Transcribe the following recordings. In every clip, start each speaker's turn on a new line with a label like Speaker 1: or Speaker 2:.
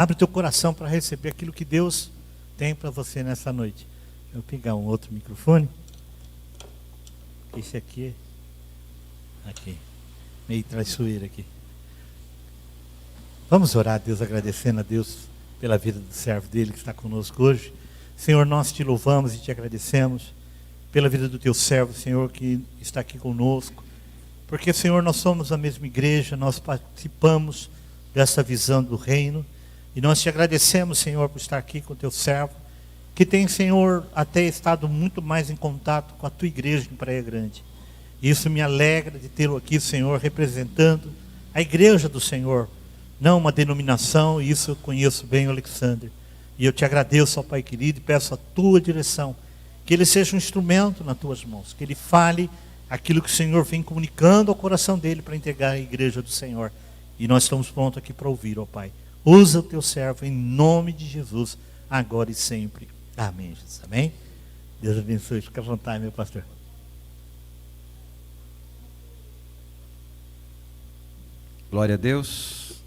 Speaker 1: Abre teu coração para receber aquilo que Deus tem para você nessa noite. Eu vou pegar um outro microfone. Esse aqui, meio traiçoeiro aqui. Vamos orar a Deus, agradecendo a Deus pela vida do servo dele que está conosco hoje. Senhor, nós te louvamos e te agradecemos pela vida do teu servo, Senhor, que está aqui conosco. Porque, Senhor, nós somos a mesma igreja, nós participamos dessa visão do reino. E nós te agradecemos, Senhor, por estar aqui com o teu servo, que tem, Senhor, até estado muito mais em contato com a tua igreja em Praia Grande. Isso me alegra de tê-lo aqui, Senhor, representando a igreja do Senhor, não uma denominação. Isso eu conheço bem, Alexander. E eu te agradeço, ó Pai querido, e peço a tua direção, que ele seja um instrumento nas tuas mãos, que ele fale aquilo que o Senhor vem comunicando ao coração dele para entregar à igreja do Senhor. E nós estamos prontos aqui para ouvir, ó Pai. Usa o teu servo em nome de Jesus, agora e sempre. Amém, Jesus. Amém? Deus abençoe. Fica à vontade, meu pastor.
Speaker 2: Glória a Deus.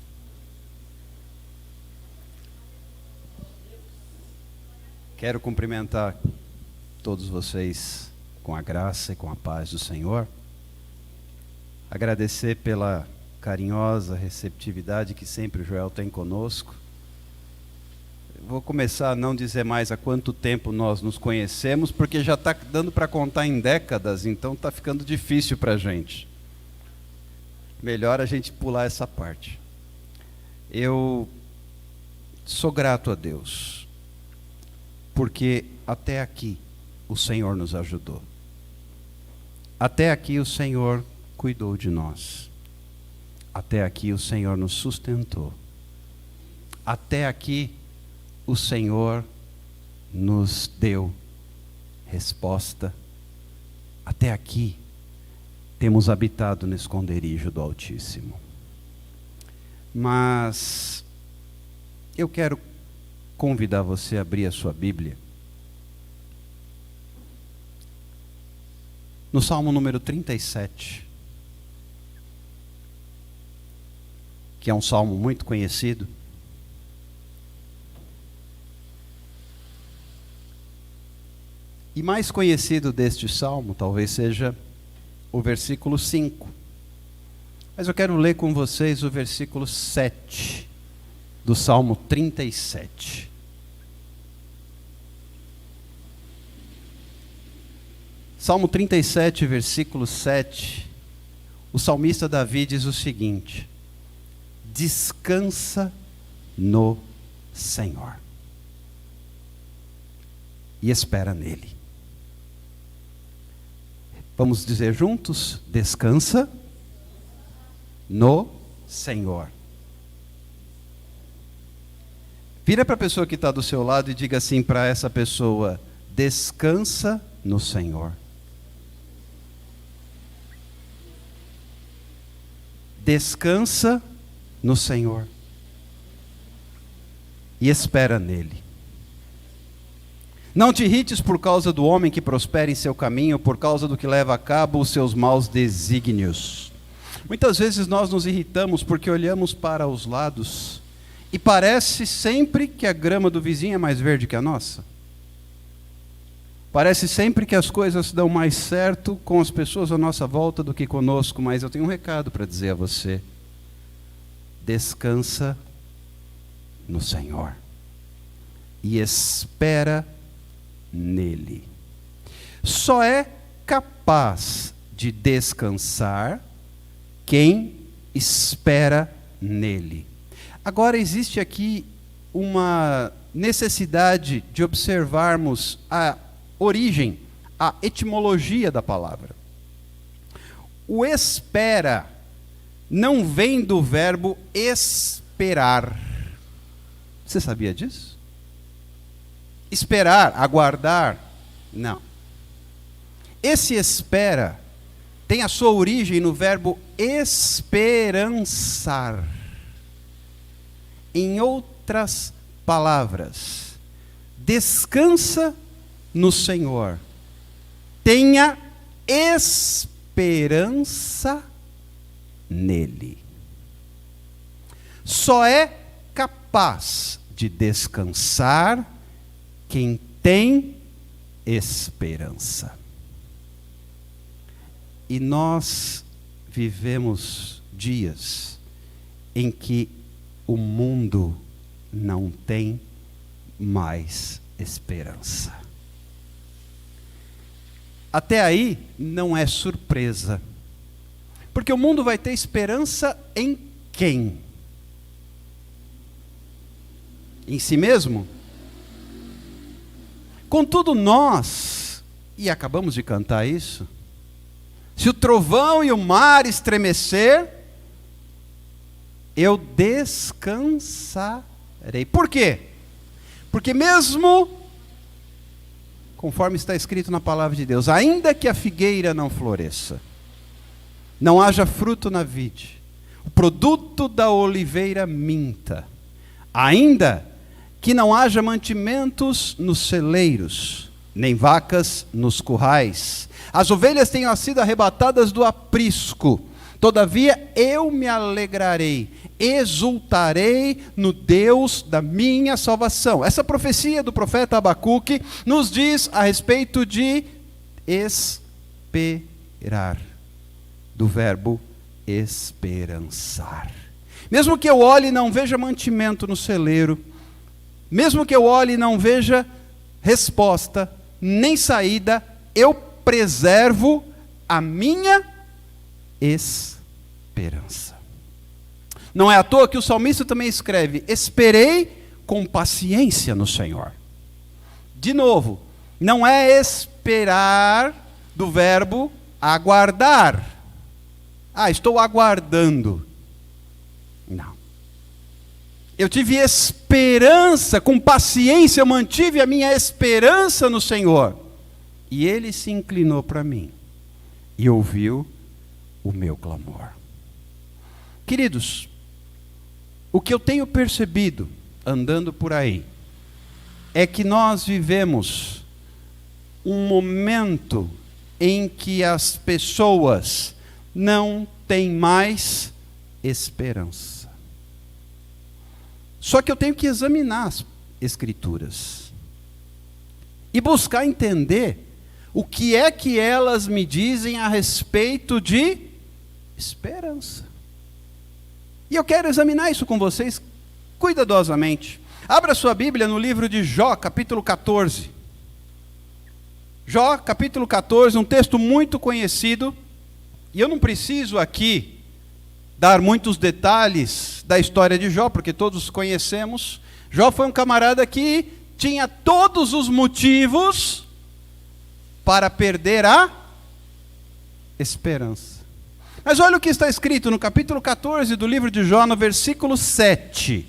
Speaker 2: Quero cumprimentar todos vocês com a graça e com a paz do Senhor. Agradecer pela carinhosa receptividade que sempre o Joel tem conosco. Vou começar a não dizer mais há quanto tempo nós nos conhecemos, porque já está dando para contar em décadas, então está ficando difícil para a gente. Melhor a gente pular essa parte. Eu sou grato a Deus, porque até aqui o Senhor nos ajudou. Até aqui o Senhor cuidou de nós. Até aqui o Senhor nos sustentou. Até aqui o Senhor nos deu resposta. Até aqui temos habitado no esconderijo do Altíssimo. Mas eu quero convidar você a abrir a sua Bíblia no Salmo número 37, que é um salmo muito conhecido. E mais conhecido deste salmo talvez seja o versículo 5. Mas eu quero ler com vocês o versículo 7 do Salmo 37. Salmo 37, versículo 7. O salmista Davi diz o seguinte: descansa no Senhor e espera nele. Vamos dizer juntos? Descansa no Senhor. Vira para a pessoa que está do seu lado e diga assim para essa pessoa: descansa no Senhor. Descansa no Senhor e espera nele. Não te irrites por causa do homem que prospera em seu caminho, por causa do que leva a cabo os seus maus desígnios. Muitas vezes nós nos irritamos porque olhamos para os lados e parece sempre que a grama do vizinho é mais verde que a nossa. Parece sempre que as coisas dão mais certo com as pessoas à nossa volta do que conosco, mas eu tenho um recado para dizer a você: descansa no Senhor e espera nele. Só é capaz de descansar quem espera nele. Agora existe aqui uma necessidade de observarmos a origem, a etimologia da palavra. O espera não vem do verbo esperar. Você sabia disso? Esperar, aguardar, não. Esse espera tem a sua origem no verbo esperançar. Em outras palavras, descansa no Senhor, tenha esperança nele. Só é capaz capaz de descansar quem tem esperança. E nós vivemos dias em que o mundo não tem mais esperança. Até aí não é surpresa, porque o mundo vai ter esperança em quem? Em si mesmo? Contudo nós, e acabamos de cantar isso, se o trovão e o mar estremecer, eu descansarei. Por quê? Porque mesmo, conforme está escrito na palavra de Deus, ainda que a figueira não floresça, não haja fruto na vide, o produto da oliveira minta, ainda que não haja mantimentos nos celeiros, nem vacas nos currais, as ovelhas tenham sido arrebatadas do aprisco, todavia eu me alegrarei, exultarei no Deus da minha salvação. Essa profecia do profeta Abacuque nos diz a respeito de esperar, do verbo esperançar. Mesmo que eu olhe e não veja mantimento no celeiro, mesmo que eu olhe e não veja resposta, nem saída, eu preservo a minha esperança. Não é à toa que o salmista também escreve: esperei com paciência no Senhor. De novo, não é esperar do verbo aguardar. Estou aguardando. Não. Eu tive esperança, com paciência eu mantive a minha esperança no Senhor. E Ele se inclinou para mim e ouviu o meu clamor. Queridos, o que eu tenho percebido, andando por aí, é que nós vivemos um momento em que as pessoas não têm mais esperança. Só que eu tenho que examinar as Escrituras e buscar entender o que é que elas me dizem a respeito de esperança. E eu quero examinar isso com vocês cuidadosamente. Abra sua Bíblia no livro de Jó, capítulo 14. Jó, capítulo 14, um texto muito conhecido. E eu não preciso aqui dar muitos detalhes da história de Jó, porque todos conhecemos. Jó foi um camarada que tinha todos os motivos para perder a esperança. Mas olha o que está escrito no capítulo 14 do livro de Jó, no versículo 7.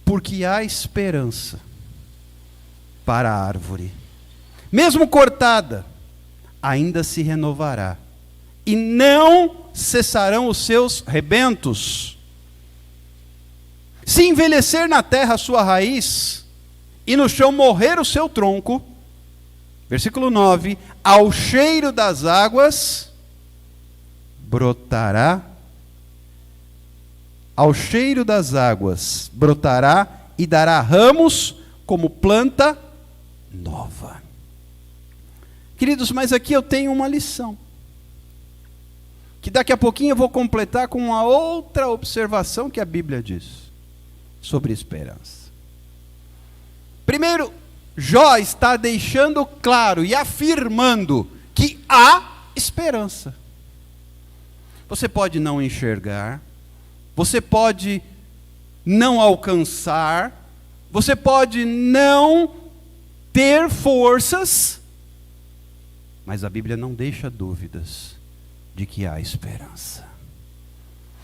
Speaker 2: Porque há esperança para a árvore, mesmo cortada, ainda se renovará, e não cessarão os seus rebentos. Se envelhecer na terra a sua raiz, e no chão morrer o seu tronco, versículo 9, ao cheiro das águas brotará, ao cheiro das águas brotará e dará ramos como planta nova. Queridos, mas aqui eu tenho uma lição, que daqui a pouquinho eu vou completar com uma outra observação que a Bíblia diz sobre esperança. Primeiro, Jó está deixando claro e afirmando que há esperança. Você pode não enxergar, você pode não alcançar, você pode não ter forças, mas a Bíblia não deixa dúvidas de que há esperança.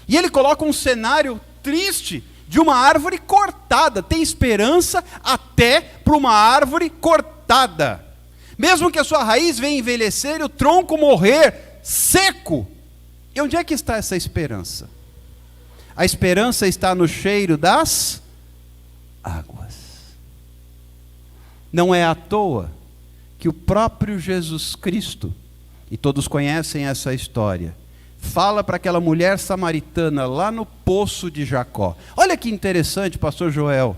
Speaker 2: E ele coloca um cenário triste de uma árvore cortada. Tem esperança até para uma árvore cortada. Mesmo que a sua raiz venha envelhecer e o tronco morrer seco. E onde é que está essa esperança? A esperança está no cheiro das águas. Não é à toa que o próprio Jesus Cristo, e todos conhecem essa história, fala para aquela mulher samaritana lá no poço de Jacó. Olha que interessante, pastor Joel.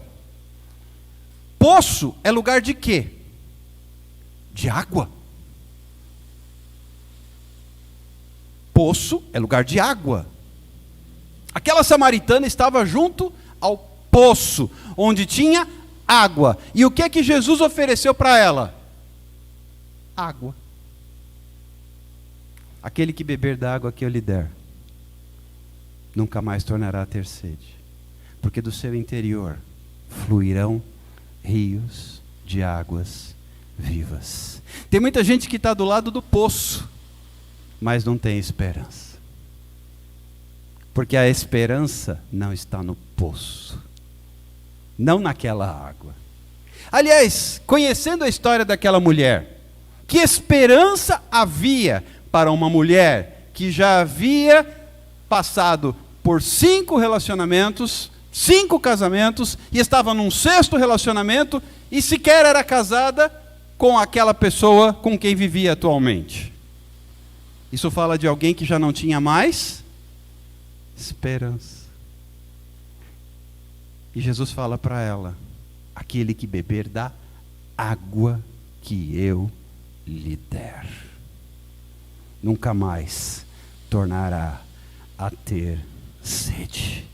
Speaker 2: Poço é lugar de quê? De água. Poço é lugar de água. Aquela samaritana estava junto ao poço, onde tinha água. E o que é que Jesus ofereceu para ela? Água. Aquele que beber da água que eu lhe der, nunca mais tornará a ter sede, porque do seu interior fluirão rios de águas vivas. Tem muita gente que está do lado do poço, mas não tem esperança, porque a esperança não está no poço, não naquela água. Aliás, conhecendo a história daquela mulher, que esperança havia para uma mulher que já havia passado por 5 relacionamentos, 5 casamentos, e estava num 6º relacionamento, e sequer era casada com aquela pessoa com quem vivia atualmente. Isso fala de alguém que já não tinha mais esperança. E Jesus fala para ela: aquele que beber da água que eu lhe der, nunca mais tornará a ter sede.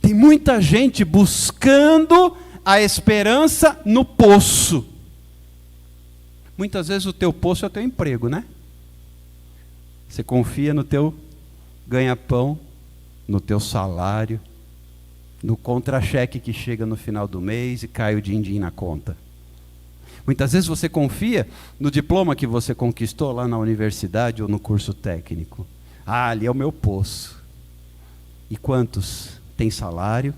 Speaker 2: Tem muita gente buscando a esperança no poço. Muitas vezes o teu poço é o teu emprego, né? Você confia no teu ganha-pão, no teu salário, no contra-cheque que chega no final do mês e cai o din-din na conta. Muitas vezes você confia no diploma que você conquistou lá na universidade ou no curso técnico. Ah, ali é o meu poço. E quantos têm salário,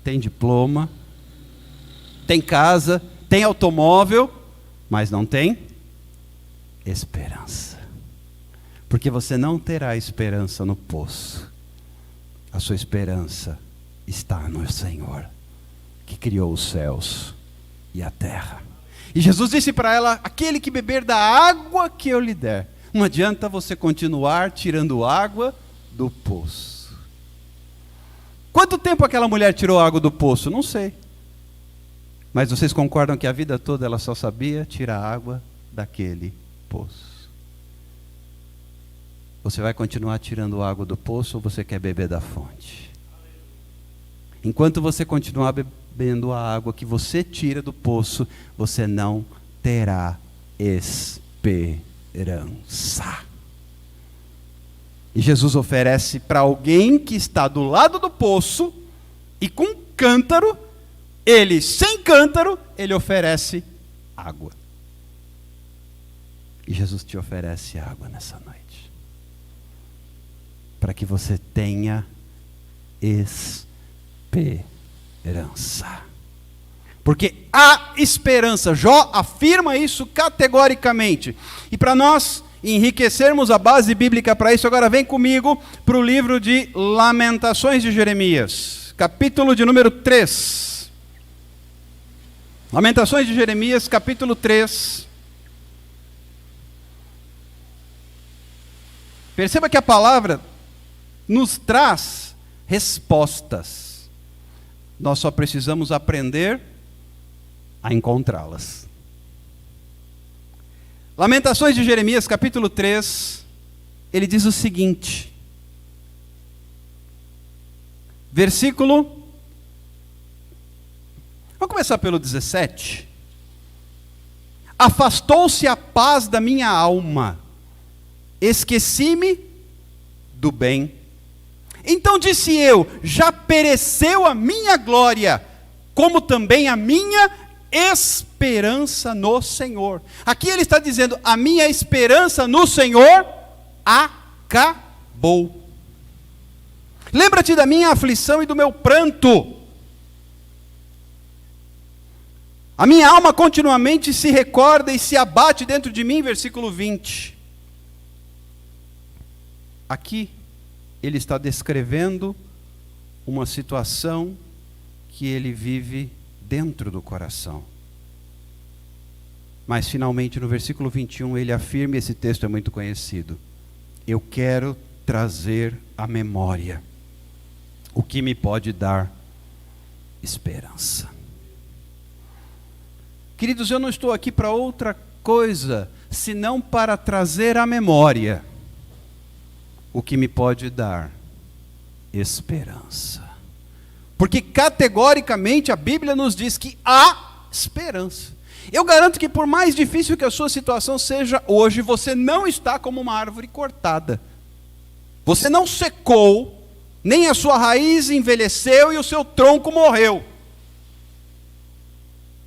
Speaker 2: têm diploma, têm casa, têm automóvel, mas não têm esperança? Porque você não terá esperança no poço. A sua esperança está no Senhor, que criou os céus e a terra. E Jesus disse para ela: aquele que beber da água que eu lhe der. Não adianta você continuar tirando água do poço. Quanto tempo aquela mulher tirou água do poço? Não sei. Mas vocês concordam que a vida toda ela só sabia tirar água daquele poço? Você vai continuar tirando água do poço ou você quer beber da fonte? Enquanto você continuar bebendo a água que você tira do poço, você não terá esperança. E Jesus oferece para alguém que está do lado do poço e com cântaro, ele sem cântaro, ele oferece água. E Jesus te oferece água nessa noite, para que você tenha esperança. Porque há esperança. Jó afirma isso categoricamente. E para nós enriquecermos a base bíblica para isso, agora vem comigo para o livro de Lamentações de Jeremias, capítulo de número 3. Lamentações de Jeremias, capítulo 3. Perceba que a palavra nos traz respostas. Nós só precisamos aprender a encontrá-las. Lamentações de Jeremias, capítulo 3, ele diz o seguinte, versículo, vamos começar pelo 17. Afastou-se a paz da minha alma, esqueci-me do bem. Então disse eu, já pereceu a minha glória, como também a minha esperança no Senhor. Aqui ele está dizendo, a minha esperança no Senhor acabou. Lembra-te da minha aflição e do meu pranto. A minha alma continuamente se recorda e se abate dentro de mim, versículo 20. Aqui ele está descrevendo uma situação que ele vive dentro do coração. Mas finalmente no versículo 21 ele afirma, esse texto é muito conhecido, eu quero trazer à memória o que me pode dar esperança. Queridos, eu não estou aqui para outra coisa, senão para trazer à memória o que me pode dar esperança. Porque categoricamente a Bíblia nos diz que há esperança. Eu garanto que por mais difícil que a sua situação seja hoje, você não está como uma árvore cortada. Você não secou, nem a sua raiz envelheceu e o seu tronco morreu.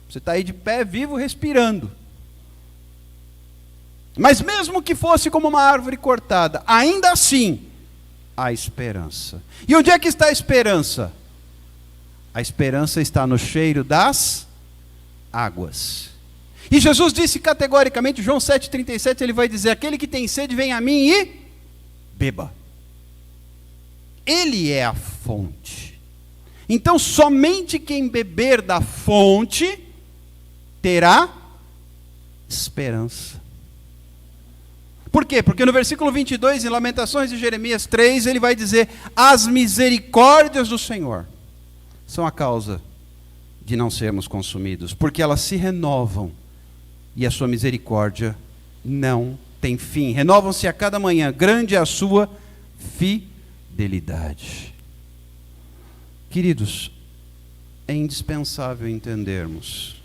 Speaker 2: Você está aí de pé, vivo, respirando. Mas mesmo que fosse como uma árvore cortada, ainda assim, há esperança. E onde é que está a esperança? A esperança está no cheiro das águas. E Jesus disse categoricamente, João 7,37, ele vai dizer: aquele que tem sede, vem a mim e beba. Ele é a fonte. Então, somente quem beber da fonte terá esperança. Por quê? Porque no versículo 22, em Lamentações de Jeremias 3, ele vai dizer: as misericórdias do Senhor são a causa de não sermos consumidos, porque elas se renovam e a sua misericórdia não tem fim. Renovam-se a cada manhã, grande é a sua fidelidade. Queridos, é indispensável entendermos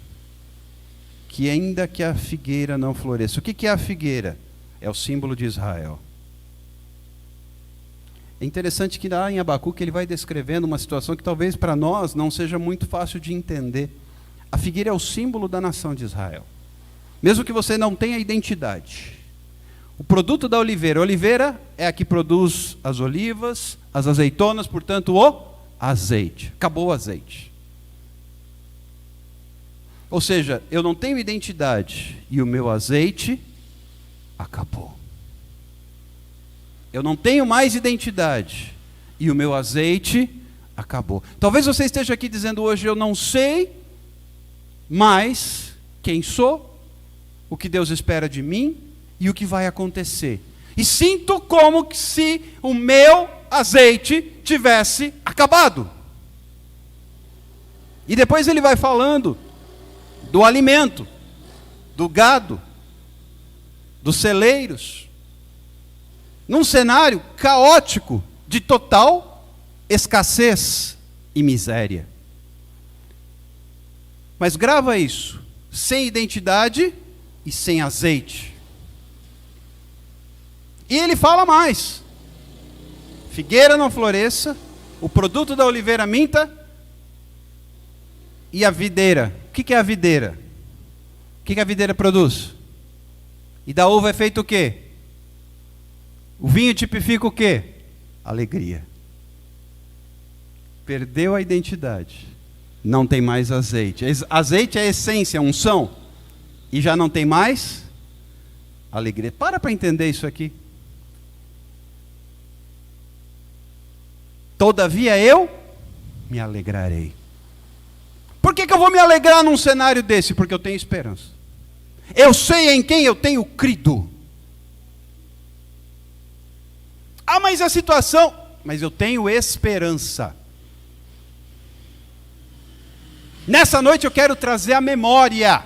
Speaker 2: que ainda que a figueira não floresça, o que é a figueira? É o símbolo de Israel. É interessante que lá em Abacuque ele vai descrevendo uma situação que talvez para nós não seja muito fácil de entender. A figueira é o símbolo da nação de Israel. Mesmo que você não tenha identidade. O produto da oliveira. A oliveira é a que produz as olivas, as azeitonas, portanto o azeite. Acabou o azeite. Ou seja, eu não tenho identidade e o meu azeite acabou. Eu não tenho mais identidade e o meu azeite acabou. Talvez você esteja aqui dizendo hoje: eu não sei mais quem sou, o que Deus espera de mim e o que vai acontecer. E sinto como se o meu azeite tivesse acabado. E depois ele vai falando do alimento, do gado, dos celeiros, num cenário caótico de total escassez e miséria. Mas grava isso: sem identidade e sem azeite. E ele fala mais: figueira não floresça, o produto da oliveira minta, e a videira. O que é a videira? O que a videira produz? E da uva é feito o quê? O vinho tipifica o quê? Alegria. Perdeu a identidade. Não tem mais azeite. Azeite é a essência, a unção. E já não tem mais alegria. Para entender isso aqui. Todavia eu me alegrarei. Por que eu vou me alegrar num cenário desse? Porque eu tenho esperança. Eu sei em quem eu tenho crido. Ah, mas a situação... Mas eu tenho esperança. Nessa noite eu quero trazer à memória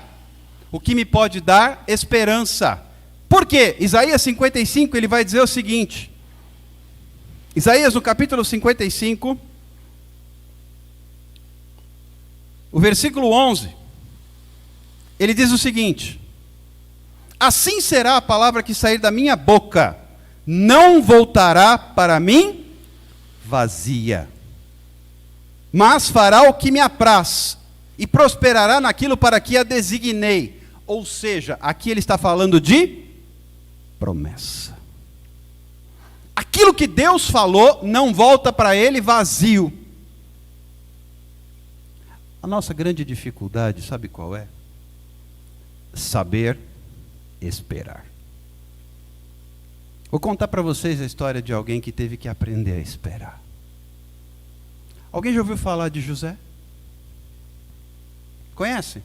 Speaker 2: o que me pode dar esperança. Por quê? Isaías 55, ele vai dizer o seguinte. Isaías no capítulo 55, o versículo 11, ele diz o seguinte: assim será a palavra que sair da minha boca, não voltará para mim vazia, mas fará o que me apraz, e prosperará naquilo para que a designei. Ou seja, aqui ele está falando de promessa. Aquilo que Deus falou não volta para ele vazio. A nossa grande dificuldade, sabe qual é? Saber esperar. Vou contar para vocês a história de alguém que teve que aprender a esperar. Alguém já ouviu falar de José? Conhece?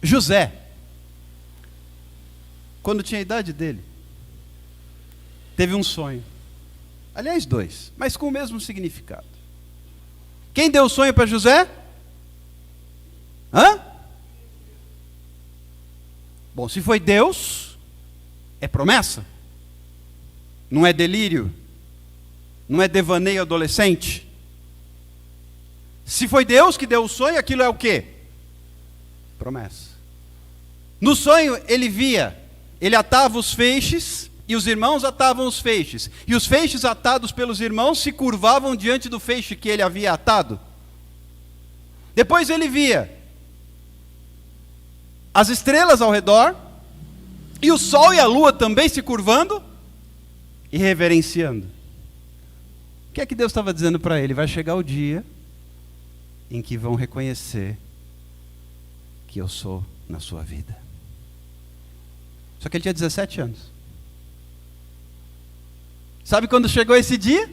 Speaker 2: José quando tinha a idade dele, teve um sonho. Aliás, 2, mas com o mesmo significado. Quem deu o sonho para José? Hã? Bom, se foi Deus, é promessa. Não é delírio. Não é devaneio adolescente. Se foi Deus que deu o sonho, aquilo é o quê? Promessa. No sonho ele atava os feixes e os irmãos atavam os feixes. E os feixes atados pelos irmãos se curvavam diante do feixe que ele havia atado. Depois ele via as estrelas ao redor e o sol e a lua também se curvando e reverenciando. O que é que Deus estava dizendo para ele? Vai chegar o dia em que vão reconhecer que eu sou na sua vida. Só que ele tinha 17 anos. Sabe quando chegou esse dia?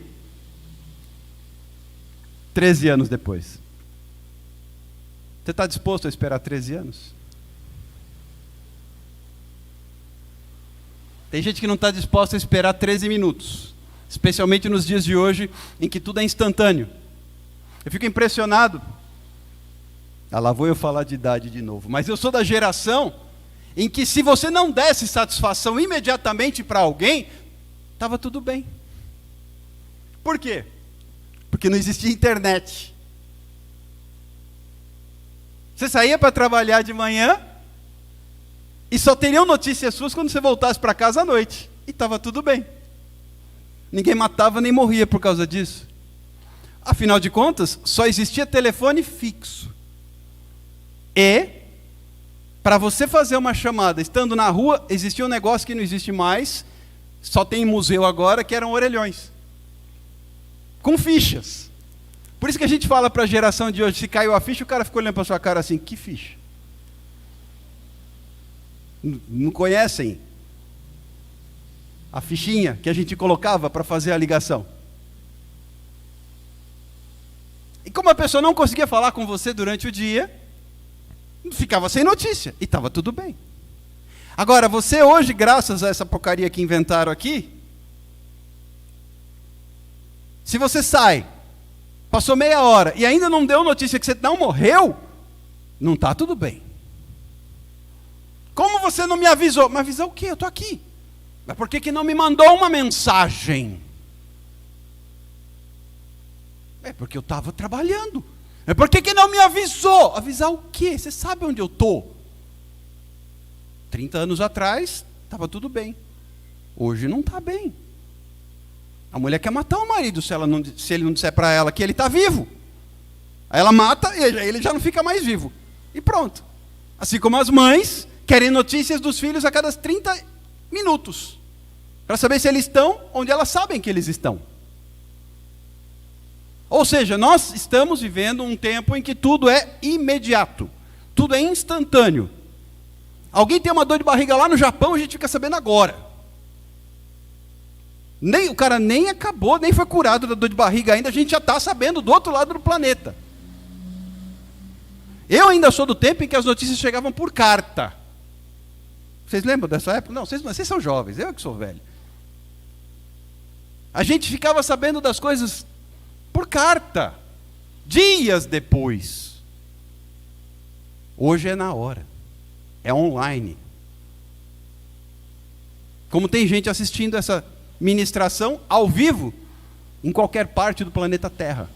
Speaker 2: 13 anos depois. Você está disposto a esperar 13 anos? Tem gente que não está disposta a esperar 13 minutos. Especialmente nos dias de hoje, em que tudo é instantâneo. Eu fico impressionado. Lá vou eu falar de idade de novo. Mas eu sou da geração em que se você não desse satisfação imediatamente para alguém, estava tudo bem. Por quê? Porque não existia internet. Você saía para trabalhar de manhã e só teriam notícias suas quando você voltasse para casa à noite. E estava tudo bem. Ninguém matava nem morria por causa disso. Afinal de contas, só existia telefone fixo. E, para você fazer uma chamada estando na rua, existia um negócio que não existe mais, só tem em museu agora, que eram orelhões. Com fichas. Por isso que a gente fala para a geração de hoje, se caiu a ficha, o cara ficou olhando para sua cara assim, que ficha? Não conhecem a fichinha que a gente colocava para fazer a ligação? E como a pessoa não conseguia falar com você durante o dia, ficava sem notícia, e estava tudo bem. Agora, você hoje, graças a essa porcaria que inventaram aqui, se você sai, passou meia hora, e ainda não deu notícia que você não morreu, não está tudo bem. Como você não me avisou? Mas avisou o quê? Eu estou aqui. Mas por que não me mandou uma mensagem? É porque eu estava trabalhando. É por que não me avisou? Avisar o quê? Você sabe onde eu estou? 30 anos atrás, estava tudo bem. Hoje não está bem. A mulher quer matar o marido se ele não disser para ela que ele está vivo. Aí ela mata e ele já não fica mais vivo. E pronto. Assim como as mães querem notícias dos filhos a cada 30 minutos. Para saber se eles estão onde elas sabem que eles estão. Ou seja, nós estamos vivendo um tempo em que tudo é imediato. Tudo é instantâneo. Alguém tem uma dor de barriga lá no Japão, a gente fica sabendo agora. O cara nem acabou, nem foi curado da dor de barriga ainda, a gente já está sabendo do outro lado do planeta. Eu ainda sou do tempo em que as notícias chegavam por carta. Vocês lembram dessa época? Não, vocês são jovens, eu que sou velho. A gente ficava sabendo das coisas por carta, dias depois. Hoje é na hora, é online. Como tem gente assistindo essa ministração ao vivo, em qualquer parte do planeta Terra.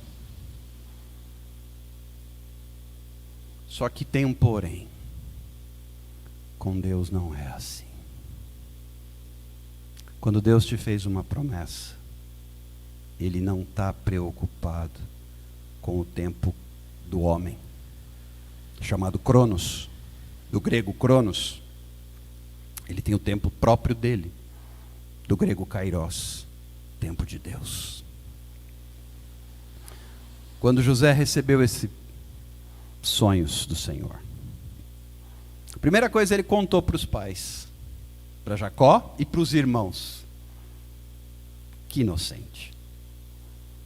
Speaker 2: Só que tem um porém. Com Deus não é assim. Quando Deus te fez uma promessa, Ele não está preocupado com o tempo do homem, chamado Cronos, do grego Cronos. Ele tem o tempo próprio dele, do grego Kairos, tempo de Deus. Quando José recebeu esses sonhos do Senhor, a primeira coisa ele contou para os pais, para Jacó e para os irmãos. Que inocente.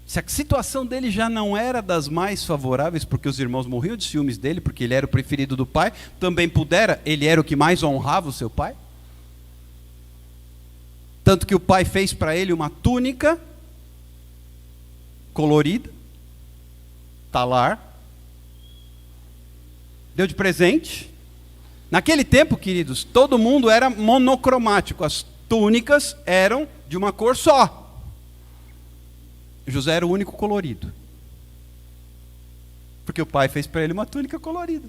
Speaker 2: Se a situação dele já não era das mais favoráveis, porque os irmãos morriam de ciúmes dele, porque ele era o preferido do pai, também ele era o que mais honrava o seu pai. Tanto que o pai fez para ele uma túnica colorida, talar, deu de presente. Naquele tempo, queridos, todo mundo era monocromático, as túnicas eram de uma cor só. José era o único colorido, porque o pai fez para ele uma túnica colorida.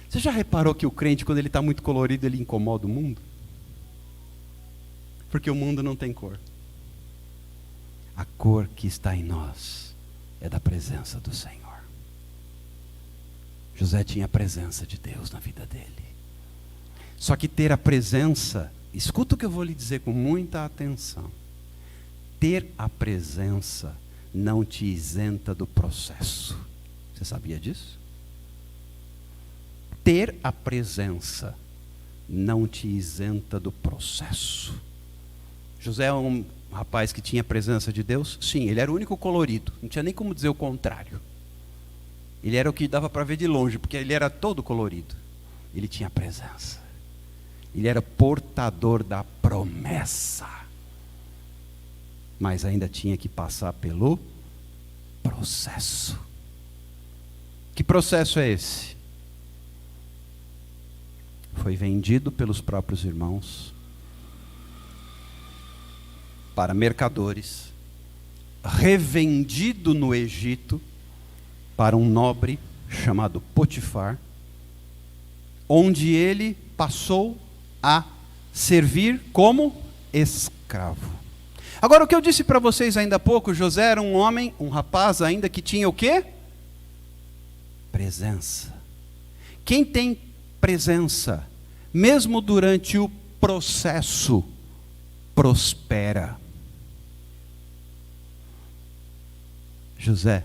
Speaker 2: Você já reparou que o crente, quando ele está muito colorido, ele incomoda o mundo? Porque o mundo não tem cor. A cor que está em nós é da presença do Senhor. José tinha a presença de Deus na vida dele. Só que ter a presença, escuta o que eu vou lhe dizer com muita atenção. Ter a presença não te isenta do processo. Você sabia disso? Ter a presença não te isenta do processo. José é um rapaz que tinha a presença de Deus? Sim, ele era o único colorido, não tinha nem como dizer o contrário. Ele era o que dava para ver de longe, porque ele era todo colorido. Ele tinha presença. Ele era portador da promessa. Mas ainda tinha que passar pelo processo. Que processo é esse? Foi vendido pelos próprios irmãos para mercadores, revendido no Egito para um nobre chamado Potifar, onde ele passou a servir como escravo. Agora, o que eu disse para vocês ainda há pouco, José era um homem, um rapaz ainda que tinha o quê? Presença. Quem tem presença, mesmo durante o processo, prospera. José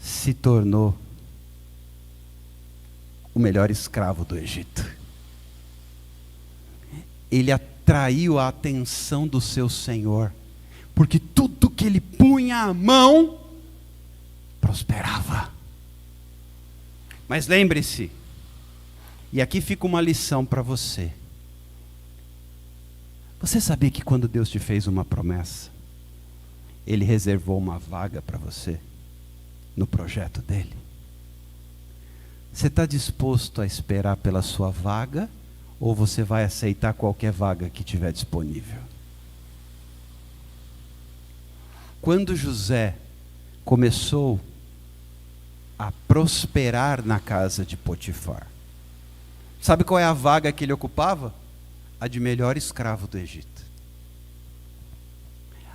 Speaker 2: se tornou o melhor escravo do Egito. Ele atraiu a atenção do seu senhor, porque tudo que ele punha a mão prosperava. Mas lembre-se, e aqui fica uma lição para você. Você sabia que quando Deus te fez uma promessa, Ele reservou uma vaga para você no projeto dele? Você está disposto a esperar pela sua vaga, ou você vai aceitar qualquer vaga que tiver disponível? Quando José começou a prosperar na casa de Potifar, sabe qual é a vaga que ele ocupava? A de melhor escravo do Egito.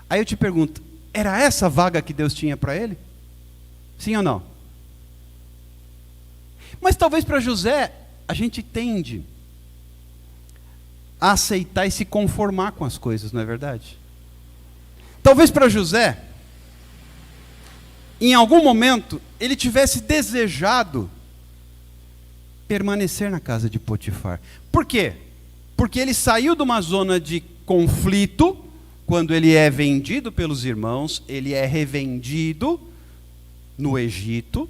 Speaker 2: Aí eu te pergunto, era essa a vaga que Deus tinha para ele? Sim ou não? Mas talvez para José, a gente tende a aceitar e se conformar com as coisas, não é verdade? Talvez para José, em algum momento, ele tivesse desejado permanecer na casa de Potifar. Por quê? Porque ele saiu de uma zona de conflito, quando ele é vendido pelos irmãos, ele é revendido no Egito.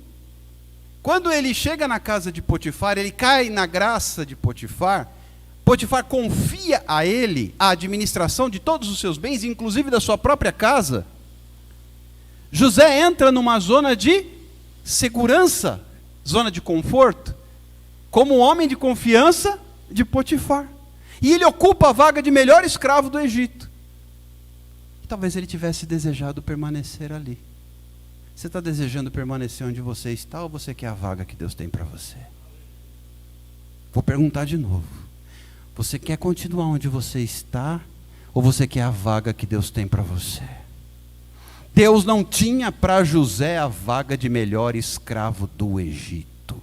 Speaker 2: Quando ele chega na casa de Potifar, ele cai na graça de Potifar. Potifar confia a ele a administração de todos os seus bens, inclusive da sua própria casa. José entra numa zona de segurança, zona de conforto, como homem de confiança de Potifar. E ele ocupa a vaga de melhor escravo do Egito. E talvez ele tivesse desejado permanecer ali. Você está desejando permanecer onde você está, ou você quer a vaga que Deus tem para você? Vou perguntar de novo. Você quer continuar onde você está, ou você quer a vaga que Deus tem para você? Deus não tinha para José a vaga de melhor escravo do Egito.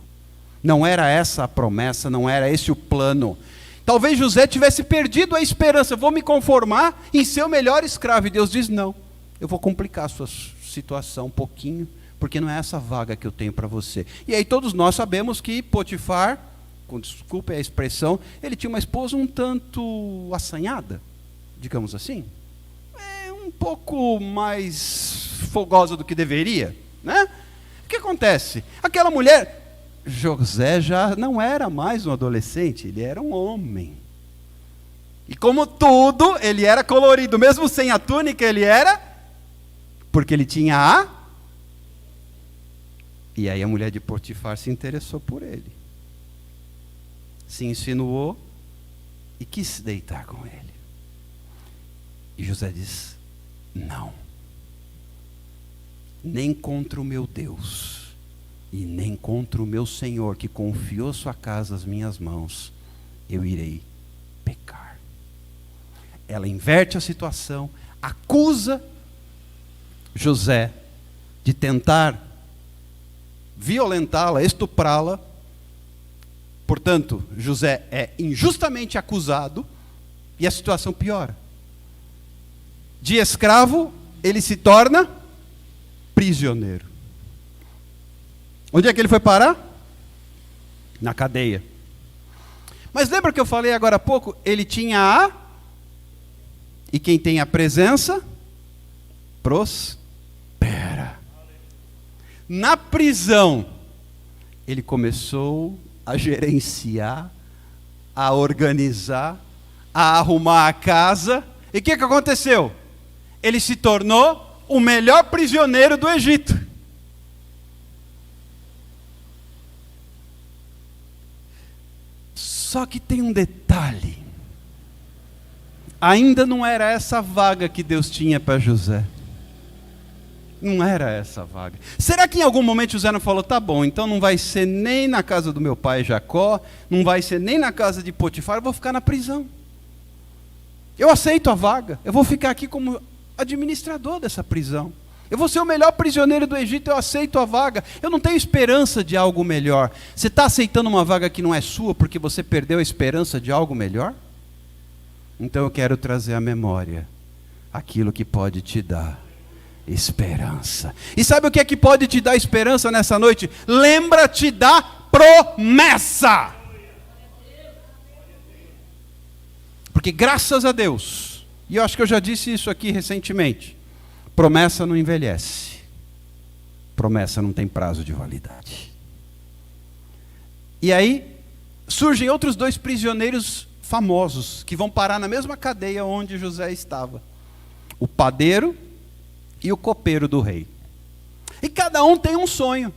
Speaker 2: Não era essa a promessa, não era esse o plano. Talvez José tivesse perdido a esperança. Vou me conformar em ser o melhor escravo. E Deus diz, não, eu vou complicar a sua situação um pouquinho, porque não é essa vaga que eu tenho para você. E aí todos nós sabemos que Potifar, com desculpa a expressão, ele tinha uma esposa um tanto assanhada, digamos assim. Um pouco mais fogosa do que deveria, né? O que acontece? Aquela mulher, José já não era mais um adolescente, ele era um homem. E como tudo, ele era colorido, mesmo sem a túnica, ele era, porque ele tinha a... E aí a mulher de Potifar se interessou por ele, se insinuou e quis se deitar com ele. E José diz: não, nem contra o meu Deus, e nem contra o meu Senhor, que confiou sua casa às minhas mãos, eu irei pecar. Ela inverte a situação, acusa José de tentar violentá-la, estuprá-la. Portanto, José é injustamente acusado e a situação piora. De escravo, ele se torna prisioneiro. Onde é que ele foi parar? Na cadeia. Mas lembra que eu falei agora há pouco? Ele tinha a... E quem tem a presença, prospera. Na prisão, ele começou a gerenciar, a organizar, a arrumar a casa. E o que aconteceu? Ele se tornou o melhor prisioneiro do Egito. Só que tem um detalhe. Ainda não era essa vaga que Deus tinha para José. Não era essa vaga. Será que em algum momento José não falou: tá bom, então não vai ser nem na casa do meu pai Jacó, não vai ser nem na casa de Potifar, eu vou ficar na prisão. Eu aceito a vaga, eu vou ficar aqui como administrador dessa prisão. Eu vou ser o melhor prisioneiro do Egito, eu aceito a vaga. Eu não tenho esperança de algo melhor. Você está aceitando uma vaga que não é sua porque você perdeu a esperança de algo melhor? Então eu quero trazer à memória aquilo que pode te dar esperança. E sabe o que é que pode te dar esperança nessa noite? Lembra-te da promessa. Porque graças a Deus, e eu acho que eu já disse isso aqui recentemente, promessa não envelhece. Promessa não tem prazo de validade. E aí surgem outros dois prisioneiros famosos, que vão parar na mesma cadeia onde José estava. O padeiro e o copeiro do rei. E cada um tem um sonho.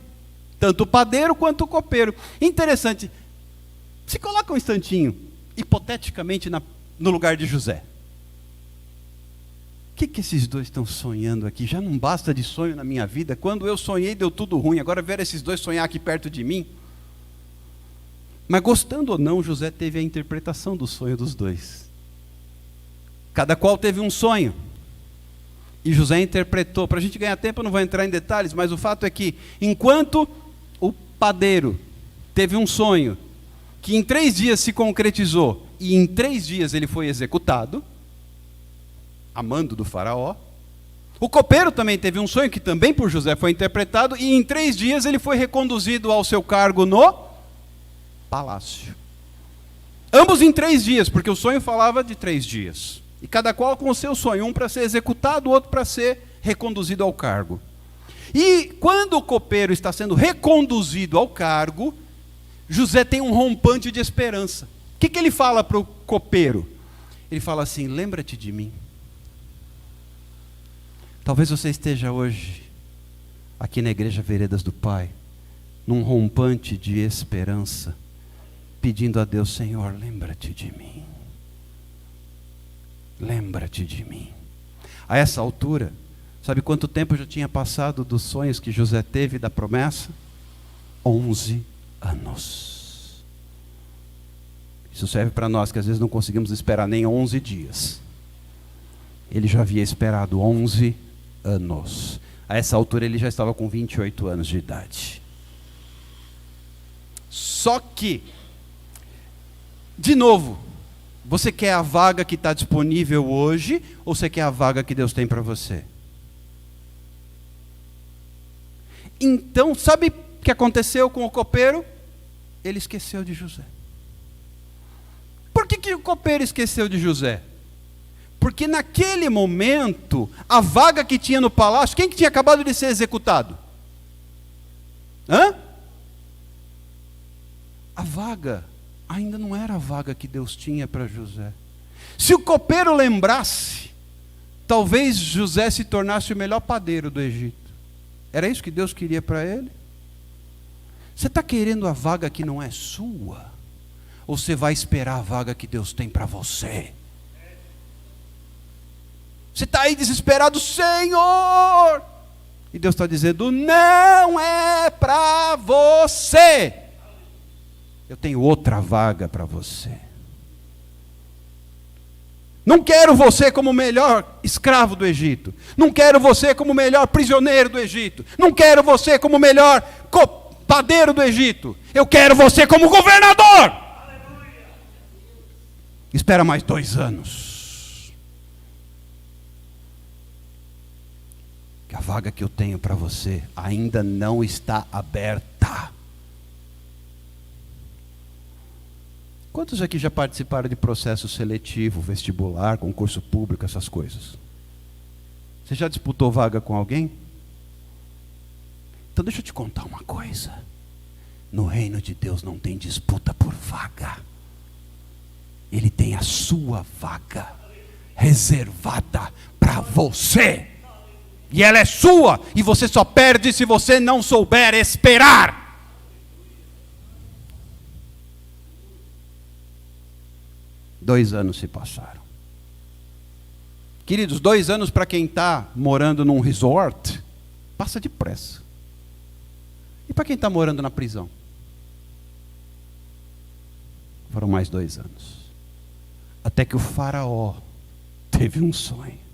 Speaker 2: Tanto o padeiro quanto o copeiro. Interessante. Se coloca um instantinho, hipoteticamente, no lugar de José. O que esses dois estão sonhando aqui? Já não basta de sonho na minha vida. Quando eu sonhei deu tudo ruim. Agora ver esses dois sonhar aqui perto de mim. Mas gostando ou não, José teve a interpretação do sonho dos dois. Cada qual teve um sonho. E José interpretou. Para a gente ganhar tempo, eu não vou entrar em detalhes, mas o fato é que, enquanto o padeiro teve um sonho, que em 3 dias se concretizou, e em 3 dias ele foi executado, a mando do faraó, o copeiro também teve um sonho, que também por José foi interpretado, e em 3 dias ele foi reconduzido ao seu cargo no palácio. Ambos em 3 dias, porque o sonho falava de 3 dias. E cada qual com o seu sonho, um para ser executado, o outro para ser reconduzido ao cargo. E quando o copeiro está sendo reconduzido ao cargo, José tem um rompante de esperança. O que ele fala para o copeiro? Ele fala assim: lembra-te de mim. Talvez você esteja hoje, aqui na igreja Veredas do Pai, num rompante de esperança, pedindo a Deus: Senhor, lembra-te de mim. Lembra-te de mim. A essa altura, sabe quanto tempo já tinha passado dos sonhos que José teve da promessa? 11 anos. Isso serve para nós que às vezes não conseguimos esperar nem 11 dias. Ele já havia esperado 11 anos. A essa altura ele já estava com 28 anos de idade. Só que, de novo, você quer a vaga que está disponível hoje, ou você quer a vaga que Deus tem para você? Então, sabe o que aconteceu com o copeiro? Ele esqueceu de José. Por que o copeiro esqueceu de José? Porque naquele momento, a vaga que tinha no palácio, quem que tinha acabado de ser executado? A vaga ainda não era a vaga que Deus tinha para José. Se o copeiro lembrasse, talvez José se tornasse o melhor padeiro do Egito. Era isso que Deus queria para ele? Você está querendo a vaga que não é sua? Ou você vai esperar a vaga que Deus tem para você? Você está aí desesperado, Senhor! E Deus está dizendo, não é para você. Eu tenho outra vaga para você. Não quero você como o melhor escravo do Egito. Não quero você como o melhor prisioneiro do Egito. Não quero você como o melhor padeiro do Egito. Eu quero você como governador. Aleluia. Espera mais 2 anos. Que a vaga que eu tenho para você ainda não está aberta. Quantos aqui já participaram de processo seletivo, vestibular, concurso público, essas coisas? Você já disputou vaga com alguém? Então deixa eu te contar uma coisa. No reino de Deus não tem disputa por vaga. Ele tem a sua vaga reservada para você. E ela é sua, e você só perde se você não souber esperar. Dois anos se passaram. Queridos, 2 anos para quem está morando num resort, passa depressa. E para quem está morando na prisão? Foram mais 2 anos. Até que o faraó teve um sonho.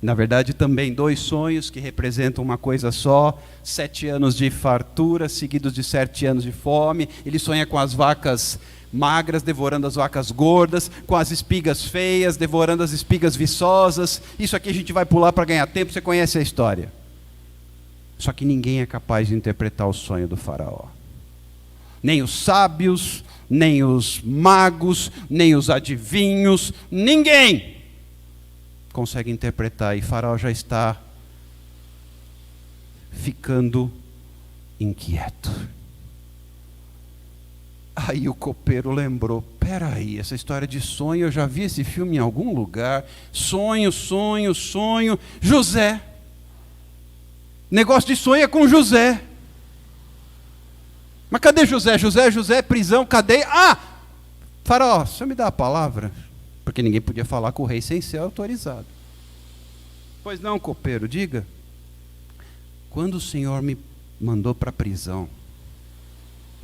Speaker 2: Na verdade, também 2 sonhos que representam uma coisa só. 7 anos de fartura, seguidos de 7 anos de fome. Ele sonha com as vacas magras, devorando as vacas gordas, com as espigas feias, devorando as espigas viçosas. Isso aqui a gente vai pular para ganhar tempo, você conhece a história. Só que ninguém é capaz de interpretar o sonho do faraó. Nem os sábios, nem os magos, nem os adivinhos, ninguém consegue interpretar, e Faraó já está ficando inquieto. Aí o copeiro lembrou, peraí, essa história de sonho, eu já vi esse filme em algum lugar, sonho, José, negócio de sonho é com José, mas cadê José? José, prisão, cadeia, Faraó, o senhor me dá a palavra? Porque ninguém podia falar com o rei sem ser autorizado. Pois não, copeiro, diga. Quando o Senhor me mandou para a prisão,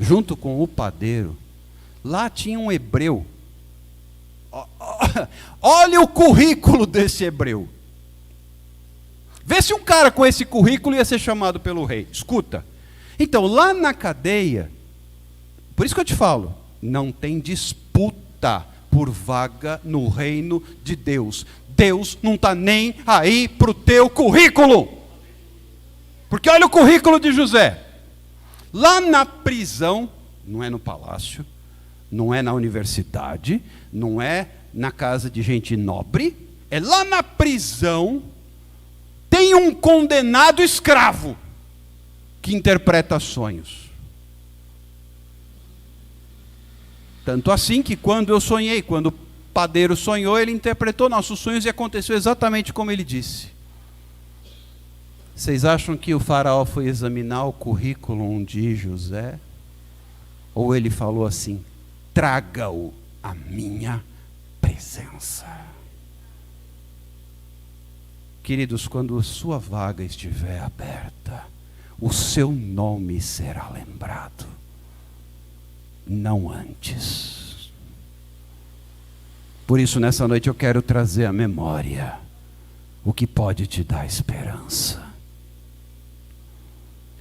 Speaker 2: junto com o padeiro, lá tinha um hebreu. Olha o currículo desse hebreu. Vê se um cara com esse currículo ia ser chamado pelo rei. Escuta. Então, lá na cadeia, por isso que eu te falo, não tem disputa por vaga no reino de Deus. Deus não está nem aí para o teu currículo. Porque olha o currículo de José. Lá na prisão, não é no palácio, não é na universidade, não é na casa de gente nobre, é lá na prisão, tem um condenado escravo que interpreta sonhos. Tanto assim que quando o padeiro sonhou, ele interpretou nossos sonhos e aconteceu exatamente como ele disse. Vocês acham que o faraó foi examinar o currículo de José? Ou ele falou assim, traga-o à minha presença? Queridos, quando a sua vaga estiver aberta, o seu nome será lembrado. Não antes. Por isso, nessa noite eu quero trazer à memória o que pode te dar esperança.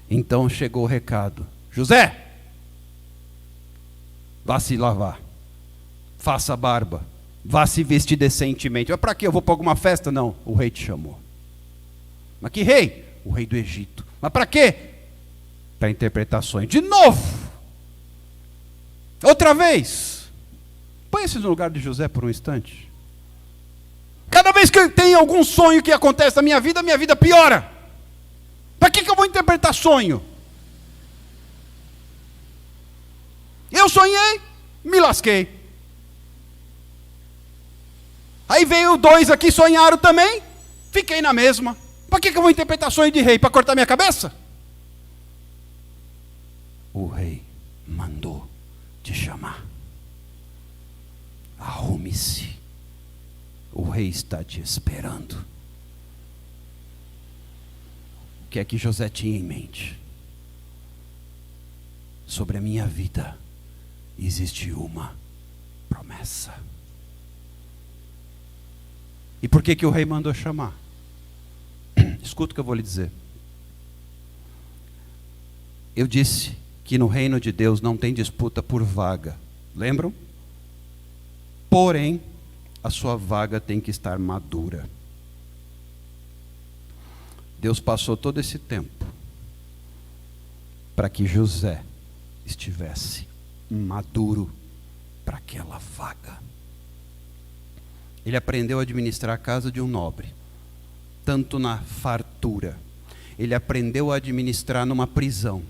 Speaker 2: Então chegou o recado: José, vá se lavar, faça barba, vá se vestir decentemente. Mas para quê? Eu vou para alguma festa? Não, o rei te chamou. Mas que rei? O rei do Egito. Mas para quê? Para interpretações. De novo. Outra vez. Põe-se no lugar de José por um instante. Cada vez que eu tenho algum sonho que acontece na minha vida piora. Para que eu vou interpretar sonho? Eu sonhei, me lasquei. Aí veio 2 aqui, sonharam também. Fiquei na mesma. Para que eu vou interpretar sonho de rei? Para cortar minha cabeça? O rei mandou te chamar. Arrume-se. O rei está te esperando. O que é que José tinha em mente? Sobre a minha vida existe uma promessa. E por que o rei mandou chamar? Escuta o que eu vou lhe dizer. Eu disse que no reino de Deus não tem disputa por vaga. Lembram? Porém, a sua vaga tem que estar madura. Deus passou todo esse tempo para que José estivesse maduro para aquela vaga. Ele aprendeu a administrar a casa de um nobre, tanto na fartura. Ele aprendeu a administrar numa prisão,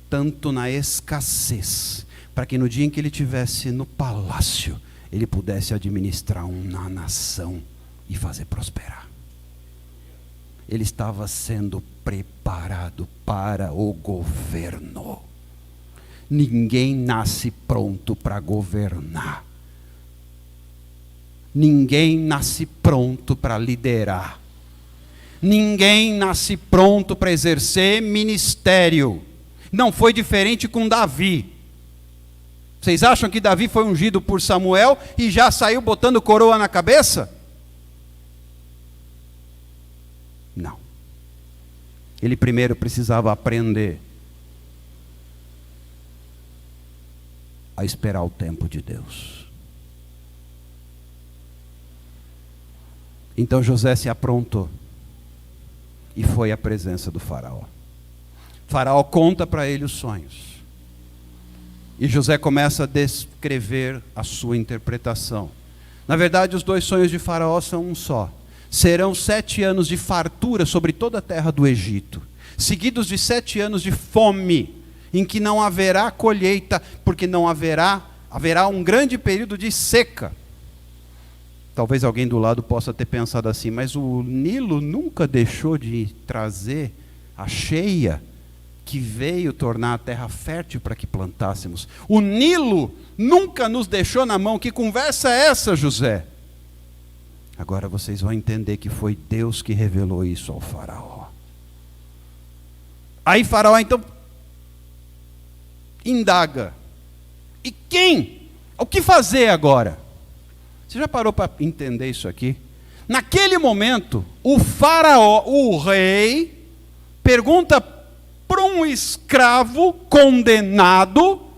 Speaker 2: tanto na escassez, para que no dia em que ele estivesse no palácio, ele pudesse administrar uma nação e fazer prosperar. Ele estava sendo preparado para o governo. Ninguém nasce pronto para governar. Ninguém nasce pronto para liderar. Ninguém nasce pronto para exercer ministério. Não foi diferente com Davi. Vocês acham que Davi foi ungido por Samuel e já saiu botando coroa na cabeça? Não. Ele primeiro precisava aprender a esperar o tempo de Deus. Então José se aprontou e foi à presença do faraó. Faraó conta para ele os sonhos. E José começa a descrever a sua interpretação. Na verdade, os 2 sonhos de Faraó são um só. Serão 7 anos de fartura sobre toda a terra do Egito, seguidos de 7 anos de fome, em que não haverá colheita, porque não haverá um grande período de seca. Talvez alguém do lado possa ter pensado assim, mas o Nilo nunca deixou de trazer a cheia que veio tornar a terra fértil para que plantássemos. O Nilo nunca nos deixou na mão. Que conversa é essa, José? Agora vocês vão entender que foi Deus que revelou isso ao faraó. Aí faraó então indaga. E quem? O que fazer agora? Você já parou para entender isso aqui? Naquele momento, o faraó, o rei, pergunta para um escravo condenado o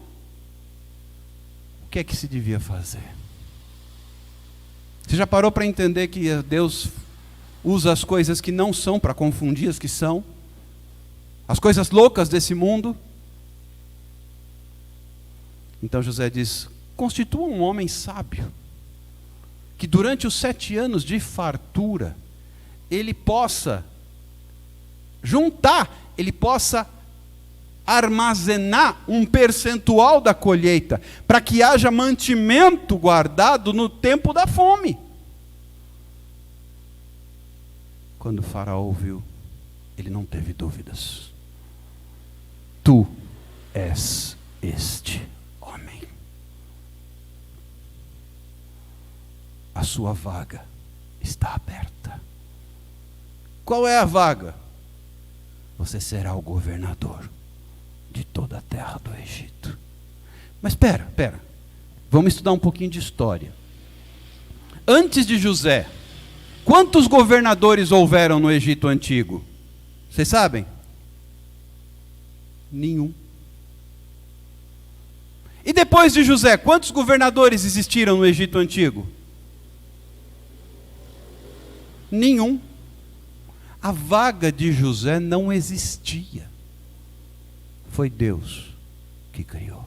Speaker 2: que é que se devia fazer. Você já parou para entender que Deus usa as coisas que não são para confundir as que são? As coisas loucas desse mundo? Então José diz: constitua um homem sábio, que durante os 7 anos de fartura, ele possa juntar, ele possa armazenar um percentual da colheita, para que haja mantimento guardado no tempo da fome. Quando o faraó ouviu, ele não teve dúvidas. Tu és este homem. A sua vaga está aberta. Qual é a vaga? Você será o governador de toda a terra do Egito. Mas espera. Vamos estudar um pouquinho de história. Antes de José, quantos governadores houveram no Egito antigo? Vocês sabem? Nenhum. E depois de José, quantos governadores existiram no Egito antigo? Nenhum. A vaga de José não existia. Foi Deus que criou.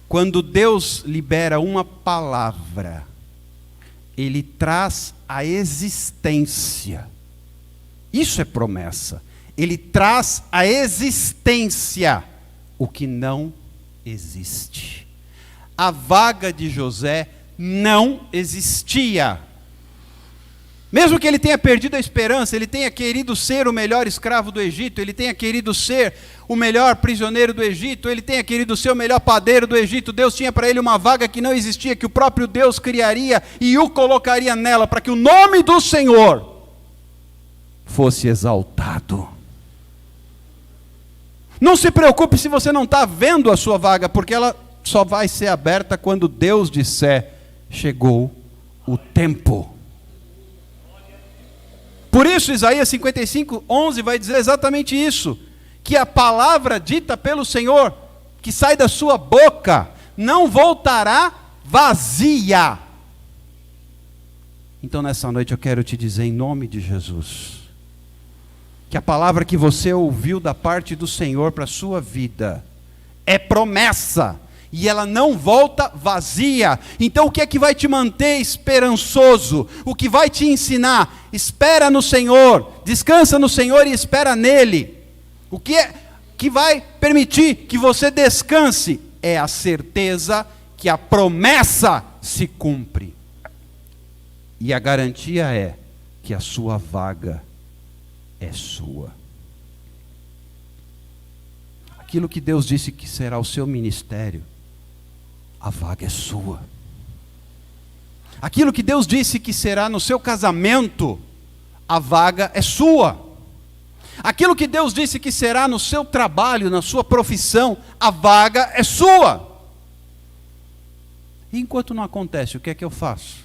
Speaker 2: Quando Deus libera uma palavra, Ele traz a existência. Isso é promessa. Ele traz a existência o que não existe. a vaga de José não existia. Mesmo que ele tenha perdido a esperança, ele tenha querido ser o melhor escravo do Egito, ele tenha querido ser o melhor prisioneiro do Egito, ele tenha querido ser o melhor padeiro do Egito, Deus tinha para ele uma vaga que não existia, que o próprio Deus criaria e o colocaria nela, para que o nome do Senhor fosse exaltado. Não se preocupe se você não está vendo a sua vaga, porque ela só vai ser aberta quando Deus disser, chegou o tempo. Por isso, Isaías 55:11 vai dizer exatamente isso, que a palavra dita pelo Senhor, que sai da sua boca, não voltará vazia. Então nessa noite eu quero te dizer em nome de Jesus, que a palavra que você ouviu da parte do Senhor para a sua vida, é promessa, e ela não volta vazia. Então o que é que vai te manter esperançoso? O que vai te ensinar? Espera no Senhor, descansa no Senhor e espera nele. O que é que vai permitir que você descanse? É a certeza que a promessa se cumpre. E a garantia é que a sua vaga é sua. Aquilo que Deus disse que será o seu ministério, a vaga é sua. Aquilo que Deus disse que será no seu casamento, a vaga é sua. Aquilo que Deus disse que será no seu trabalho, na sua profissão, a vaga é sua. E enquanto não acontece, o que é que eu faço?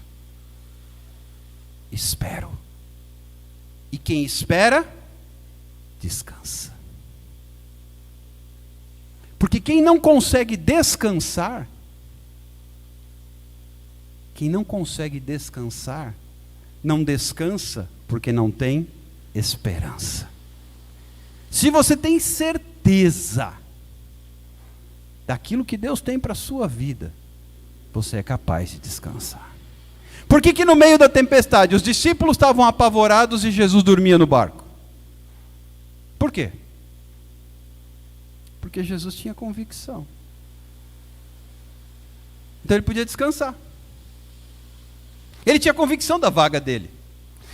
Speaker 2: Espero. E quem espera, descansa. Porque quem não consegue descansar, não descansa porque não tem esperança. Se você tem certeza daquilo que Deus tem para a sua vida, você é capaz de descansar. Por que no meio da tempestade os discípulos estavam apavorados e Jesus dormia no barco? Por quê? Porque Jesus tinha convicção. Então ele podia descansar. Ele tinha convicção da vaga dele.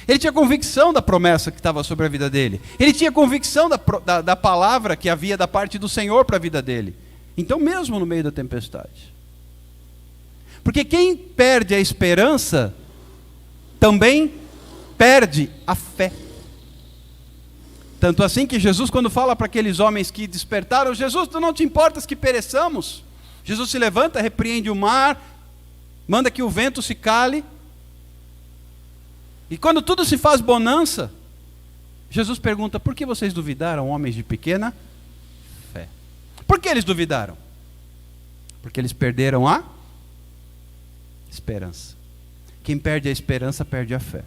Speaker 2: Ele tinha convicção da promessa que estava sobre a vida dele. Ele tinha convicção da palavra que havia da parte do Senhor para a vida dele. Então mesmo no meio da tempestade. Porque quem perde a esperança, também perde a fé. Tanto assim que Jesus, quando fala para aqueles homens que despertaram, Jesus, tu não te importas que pereçamos? Jesus se levanta, repreende o mar, manda que o vento se cale. E quando tudo se faz bonança, Jesus pergunta, por que vocês duvidaram, homens de pequena fé? Por que eles duvidaram? Porque eles perderam a esperança. Quem perde a esperança, perde a fé.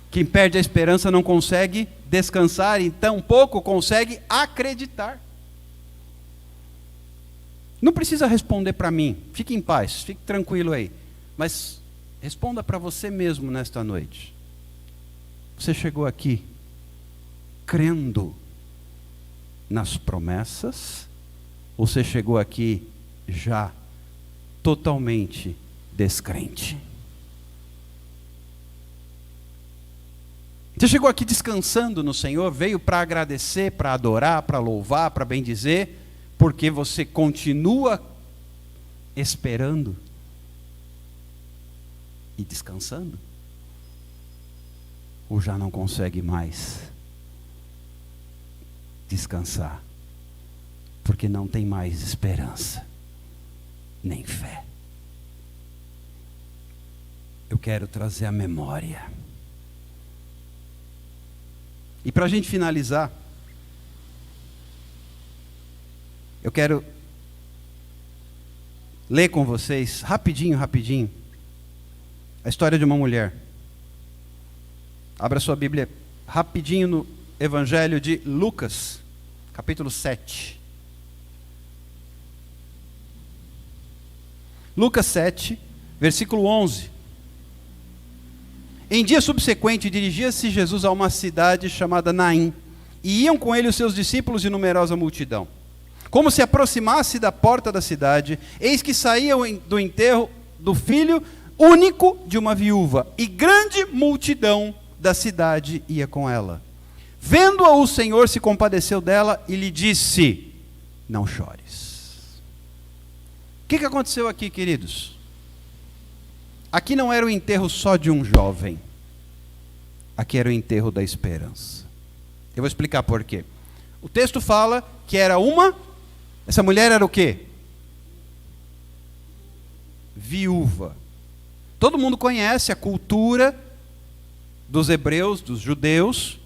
Speaker 2: Quem perde a esperança não consegue descansar e tampouco consegue acreditar. Não precisa responder para mim, fique em paz, fique tranquilo aí. Mas responda para você mesmo nesta noite. Você chegou aqui crendo nas promessas? Ou você chegou aqui já totalmente descrente? Você chegou aqui descansando no Senhor, veio para agradecer, para adorar, para louvar, para bendizer, porque você continua esperando e descansando? Ou já não consegue mais descansar, porque não tem mais esperança, nem fé? Eu quero trazer a memória. E para a gente finalizar, eu quero ler com vocês, rapidinho, a história de uma mulher. Abra sua Bíblia rapidinho no Evangelho de Lucas, capítulo 7. Lucas 7, versículo 11. Em dia subsequente, dirigia-se Jesus a uma cidade chamada Naim, e iam com ele os seus discípulos e numerosa multidão. como se aproximasse da porta da cidade, eis que saía do enterro do filho único de uma viúva, e grande multidão da cidade ia com ela. Vendo-a, o Senhor se compadeceu dela e lhe disse: não chores. O que aconteceu aqui, queridos? Aqui não era o enterro só de um jovem. Aqui era o enterro da esperança. Eu vou explicar por quê. O texto fala que era essa mulher era o quê? Viúva. Todo mundo conhece a cultura dos hebreus, dos judeus,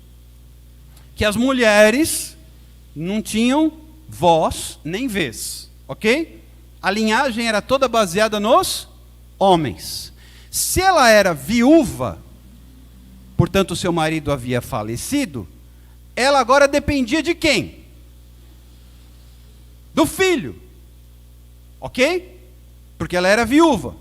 Speaker 2: que as mulheres não tinham voz nem vez, ok? A linhagem era toda baseada nos homens. Se ela era viúva, portanto seu marido havia falecido, ela agora dependia de quem? Do filho, ok? Porque ela era viúva.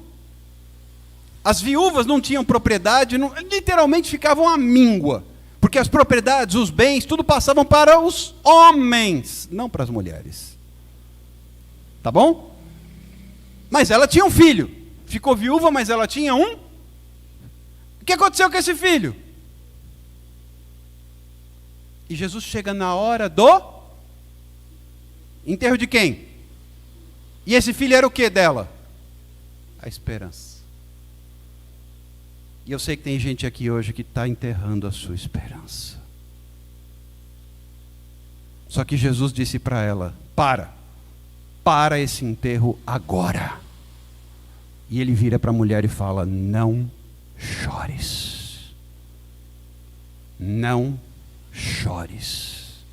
Speaker 2: As viúvas não tinham propriedade, literalmente ficavam à míngua, porque as propriedades, os bens, tudo passavam para os homens, não para as mulheres. Tá bom? Mas ela tinha um filho, ficou viúva, mas ela tinha um. O que aconteceu com esse filho? E Jesus chega na hora do enterro de quem? E esse filho era o que dela? A esperança. E eu sei que tem gente aqui hoje que está enterrando a sua esperança. Só que Jesus disse para ela: para esse enterro agora. E ele vira para a mulher e fala: não chores. Não chores.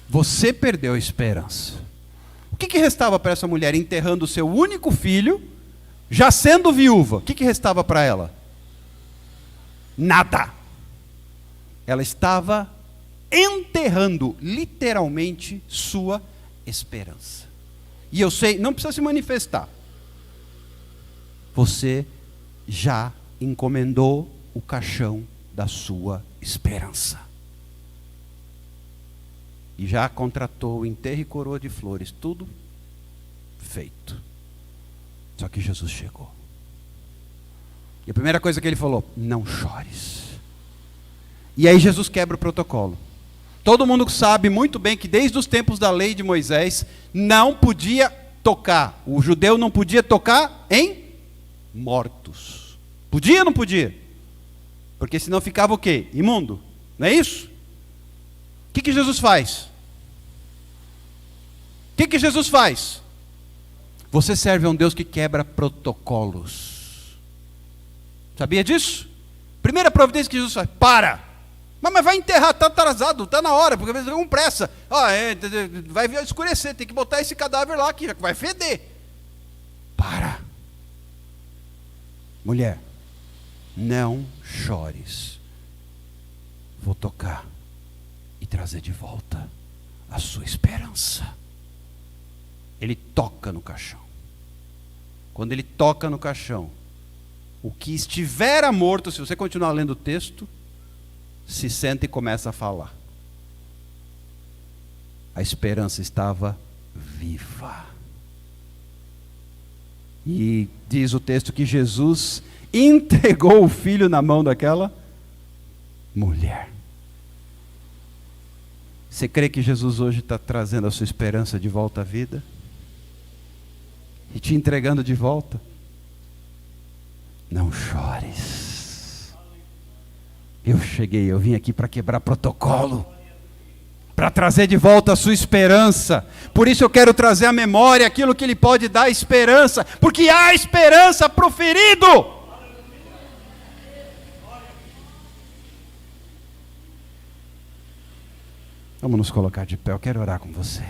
Speaker 2: Você perdeu a esperança. O que restava para essa mulher enterrando o seu único filho, já sendo viúva? O que restava para ela? Nada. Ela estava enterrando literalmente sua esperança. E eu sei, não precisa se manifestar. Você já encomendou o caixão da sua esperança. E já contratou o enterro e coroa de flores, tudo feito. Só que Jesus chegou. E a primeira coisa que ele falou: não chores. E aí Jesus quebra o protocolo. Todo mundo sabe muito bem que desde os tempos da lei de Moisés, não podia tocar, o judeu não podia tocar em mortos. Podia ou não podia? Porque senão ficava o quê? Imundo. Não é isso? O que Jesus faz? O que Jesus faz? Você serve a um Deus que quebra protocolos. Sabia disso? Primeira providência que Jesus faz: para! Mas vai enterrar, está atrasado, está na hora, porque às vezes com pressa. Vai escurecer, tem que botar esse cadáver lá que vai feder. Para! Mulher, não chores. Vou tocar e trazer de volta a sua esperança. Ele toca no caixão. Quando ele toca no caixão, o que estivera morto, se você continuar lendo o texto, se senta e começa a falar. A esperança estava viva. E diz o texto que Jesus entregou o filho na mão daquela mulher. Você crê que Jesus hoje está trazendo a sua esperança de volta à vida? E te entregando de volta? Não chores. Eu vim aqui para quebrar protocolo, para trazer de volta a sua esperança. Por isso eu quero trazer à memória aquilo que Ele pode dar esperança, porque há esperança para o ferido. Vamos nos colocar de pé, eu quero orar com você.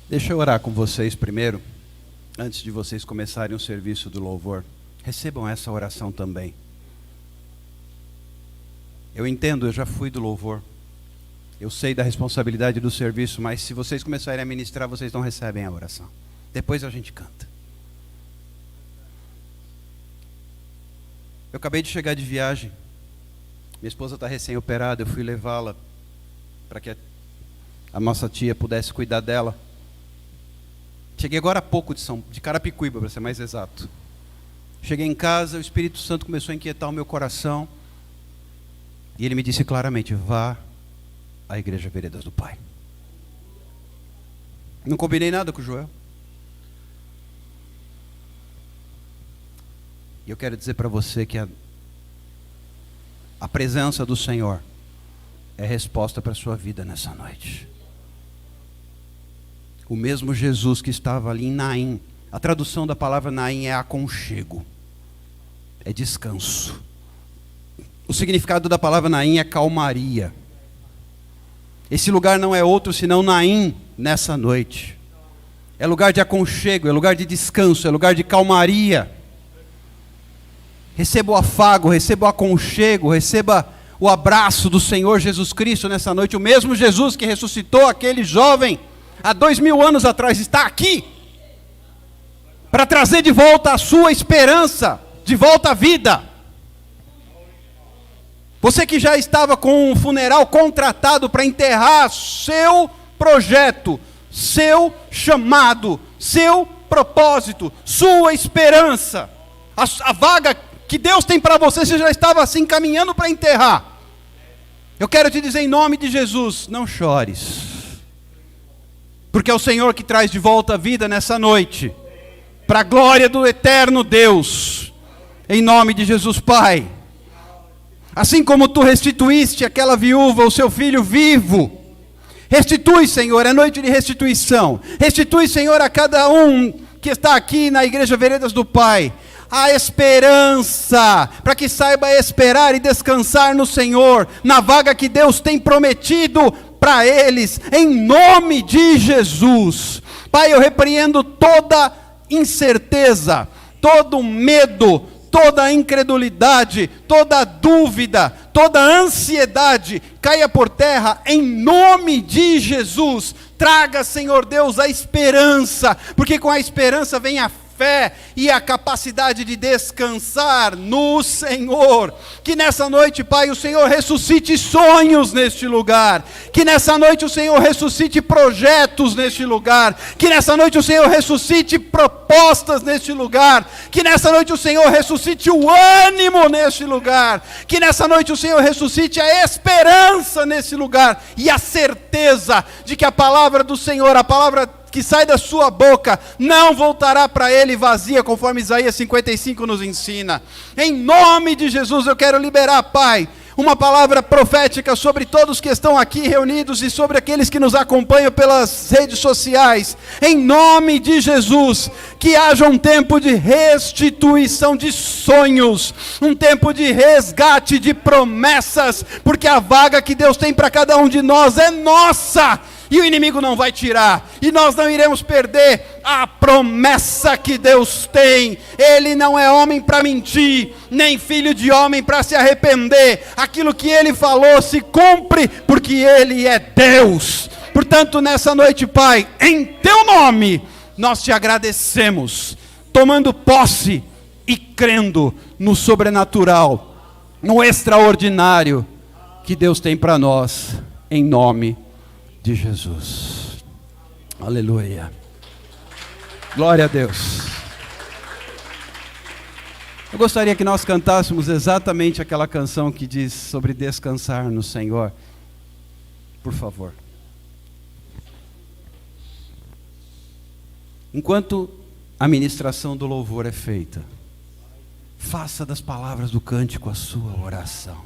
Speaker 2: Deixa eu orar com vocês primeiro, antes de vocês começarem o serviço do louvor. Recebam essa oração também. Eu entendo, eu já fui do louvor. Eu sei da responsabilidade do serviço, mas se vocês começarem a ministrar, vocês não recebem a oração. Depois a gente canta. Eu acabei de chegar de viagem. Minha esposa está recém-operada, eu fui levá-la para que a nossa tia pudesse cuidar dela. Cheguei agora há pouco de Carapicuíba, para ser mais exato. Cheguei em casa, o Espírito Santo começou a inquietar o meu coração. E ele me disse claramente: vá à Igreja Veredas do Pai. Não combinei nada com o Joel. E eu quero dizer para você que a presença do Senhor é resposta para a sua vida nessa noite. O mesmo Jesus que estava ali em Naim, a tradução da palavra Naim é aconchego, é descanso. O significado da palavra Naim é calmaria. Esse lugar não é outro senão Naim nessa noite. É lugar de aconchego, é lugar de descanso, é lugar de calmaria. Receba o afago, receba o aconchego, receba o abraço do Senhor Jesus Cristo nessa noite. O mesmo Jesus que ressuscitou aquele jovem há 2000 anos atrás está aqui para trazer de volta a sua esperança, de volta à vida. Você que já estava com um funeral contratado para enterrar seu projeto, seu chamado, seu propósito, sua esperança, a vaga que Deus tem para você já estava assim caminhando para enterrar. Eu quero te dizer em nome de Jesus, não chores, porque é o Senhor que traz de volta a vida nessa noite, para a glória do eterno Deus, em nome de Jesus. Pai, assim como tu restituíste àquela viúva o seu filho vivo, restitui, Senhor, é noite de restituição. Restitui, Senhor, a cada um que está aqui na Igreja Veredas do Pai a esperança, para que saiba esperar e descansar no Senhor, na vaga que Deus tem prometido para eles, em nome de Jesus. Pai, eu repreendo toda incerteza, todo medo, toda incredulidade, toda dúvida, toda ansiedade, caia por terra em nome de Jesus. Traga, Senhor Deus, a esperança, porque com a esperança vem a fé e a capacidade de descansar no Senhor. Que nessa noite, Pai, o Senhor ressuscite sonhos neste lugar, que nessa noite o Senhor ressuscite projetos neste lugar, que nessa noite o Senhor ressuscite propostas neste lugar, que nessa noite o Senhor ressuscite o ânimo neste lugar, que nessa noite o Senhor ressuscite a esperança nesse lugar, e a certeza de que a palavra do Senhor, a palavra que sai da sua boca, não voltará para ele vazia, conforme Isaías 55 nos ensina. Em nome de Jesus eu quero liberar, Pai, uma palavra profética sobre todos que estão aqui reunidos e sobre aqueles que nos acompanham pelas redes sociais. Em nome de Jesus, que haja um tempo de restituição de sonhos, um tempo de resgate de promessas, porque a vaga que Deus tem para cada um de nós é nossa, e o inimigo não vai tirar, e nós não iremos perder a promessa que Deus tem. Ele não é homem para mentir, nem filho de homem para se arrepender. Aquilo que ele falou se cumpre, porque ele é Deus. Portanto, nessa noite, Pai, em teu nome, nós te agradecemos, tomando posse e crendo no sobrenatural, no extraordinário que Deus tem para nós, em nome de Jesus. Aleluia. Glória a Deus. Eu gostaria que nós cantássemos exatamente aquela canção que diz sobre descansar no Senhor. Por favor. Enquanto a ministração do louvor é feita, faça das palavras do cântico a sua oração.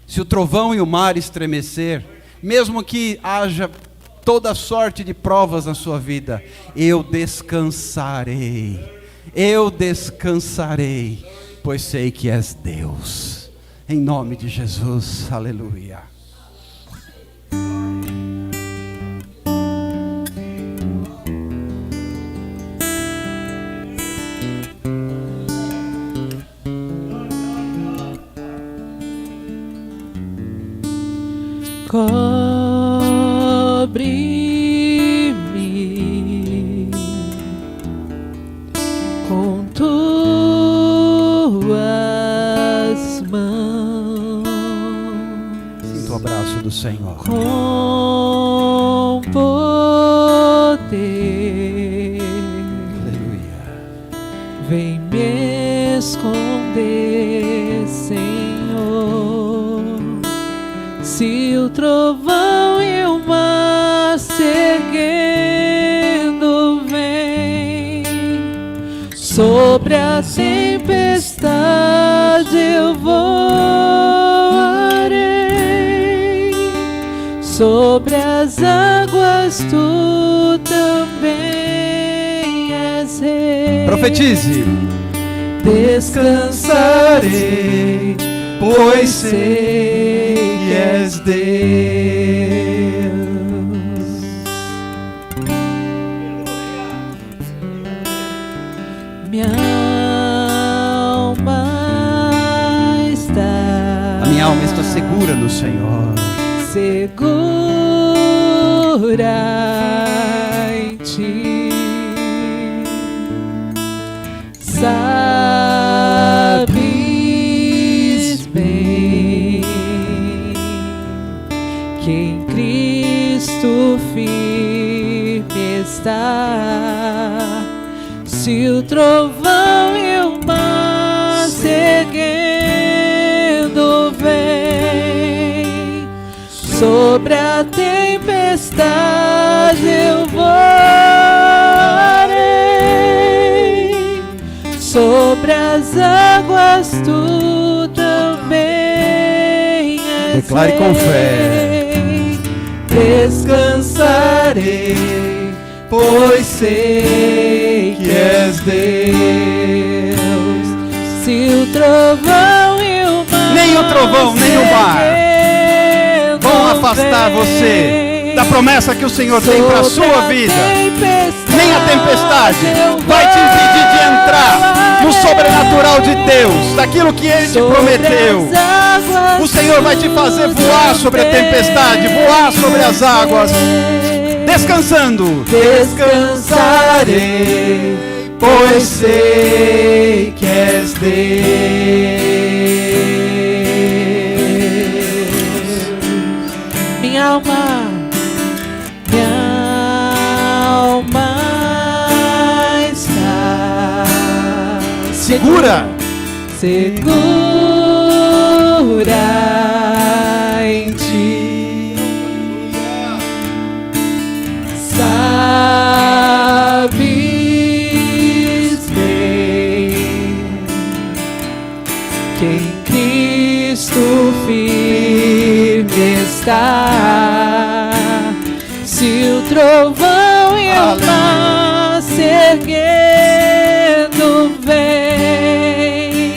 Speaker 2: Se o trovão e o mar estremecer, mesmo que haja toda sorte de provas na sua vida, eu descansarei, pois sei que és Deus, em nome de Jesus, aleluia.
Speaker 3: Cobre-me com tuas mãos.
Speaker 2: Sinta o abraço do Senhor.
Speaker 3: Com poder.
Speaker 2: Aleluia.
Speaker 3: Vem me esconder, Senhor. Se o trovão e o mar se erguendo vem, sobre a tempestade eu voarei, sobre as águas tu também és rei.
Speaker 2: Profetize.
Speaker 3: Descansarei, pois sei que és Deus. Minha alma está.
Speaker 2: A minha alma está segura no Senhor.
Speaker 3: Segura em ti. Sabes bem que em Cristo firme está. Se o trovão e o mar se erguendo vem, sobre a tempestade eu voarei, sobre as águas tu também és.
Speaker 2: Declare com fé.
Speaker 3: Descansarei, pois sei que és Deus. Se o trovão e o mar,
Speaker 2: Nem o trovão, nem o mar vão afastar você da promessa que o Senhor tem para a sua vida. Nem a tempestade vai te impedir de entrar no sobrenatural de Deus, daquilo que Ele te prometeu. O Senhor vai te fazer voar sobre a tempestade, voar sobre as águas, descansando.
Speaker 3: Descansarei, pois sei que és Deus. Minha alma está
Speaker 2: Segura.
Speaker 3: em ti. Sabes bem que em Cristo firme está. Se o trovão e o mar se erguendo vem,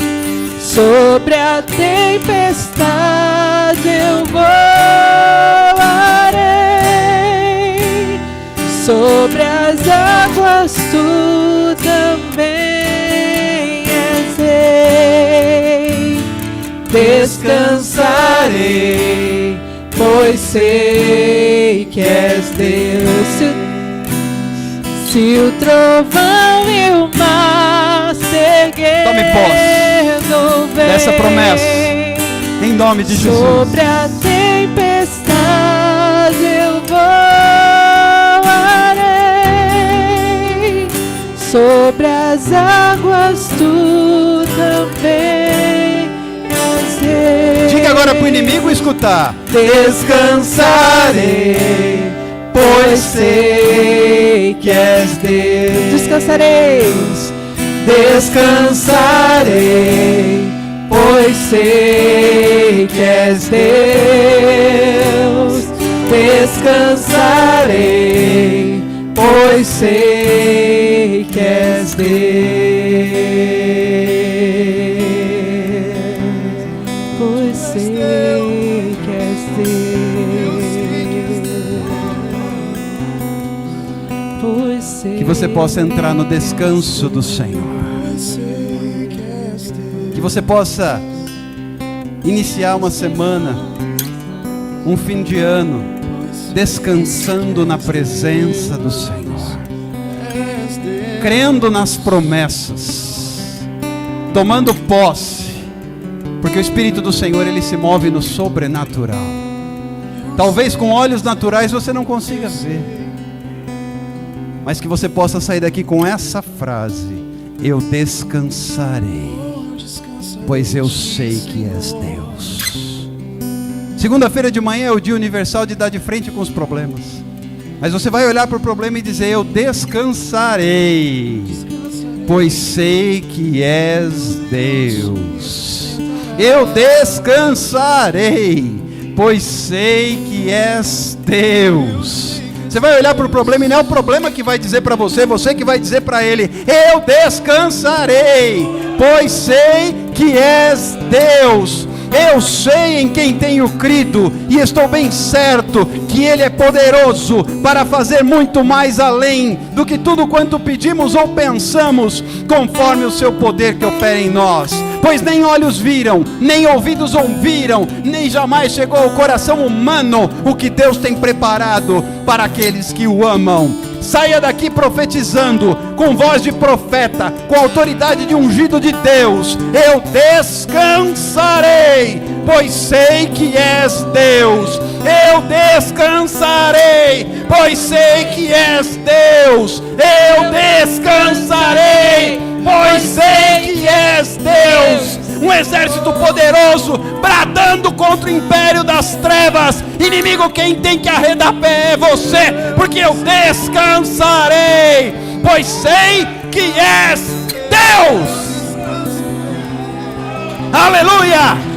Speaker 3: sobre a tempestade eu voarei, sobre as águas tu também és rei. Descansarei, pois sei que és Deus. Se o trovão e o mar se erguendo
Speaker 2: Tome posse dessa promessa, em nome de Jesus.
Speaker 3: Sobre a tempestade eu voarei, sobre as águas tu também és rei.
Speaker 2: Diga agora para o inimigo escutar.
Speaker 3: Descansarei, pois sei que és Deus. Descansarei, descansarei, pois sei que és Deus. Descansarei, pois sei que és Deus. Pois sei que és Deus. Pois sei.
Speaker 2: Que você possa entrar no descanso do Senhor. Que você possa iniciar uma semana um fim de ano descansando na presença do Senhor, crendo nas promessas, tomando posse, porque o Espírito do Senhor, ele se move no sobrenatural. Talvez com olhos naturais você não consiga ver, mas que você possa sair daqui com essa frase: eu descansarei, pois eu sei que és Deus. Segunda-feira de manhã é o dia universal de dar de frente com os problemas, mas você vai olhar para o problema e dizer: eu descansarei, pois sei que és Deus. Eu descansarei, pois sei que és Deus. Você vai olhar para o problema e não é o problema que vai dizer para você, você que vai dizer para ele: eu descansarei, pois sei que és Deus. Eu sei em quem tenho crido e estou bem certo que Ele é poderoso para fazer muito mais além do que tudo quanto pedimos ou pensamos, conforme o seu poder que opera em nós. Pois nem olhos viram, nem ouvidos ouviram, nem jamais chegou ao coração humano o que Deus tem preparado para aqueles que o amam. Saia daqui profetizando, com voz de profeta, com autoridade de ungido de Deus: eu descansarei, pois sei que és Deus. Eu descansarei, pois sei que és Deus. Eu descansarei, pois sei que és Deus. Um exército poderoso bradando contra o império das trevas. Inimigo, quem tem que arredar pé é você, porque eu descansarei, pois sei que és Deus. Aleluia!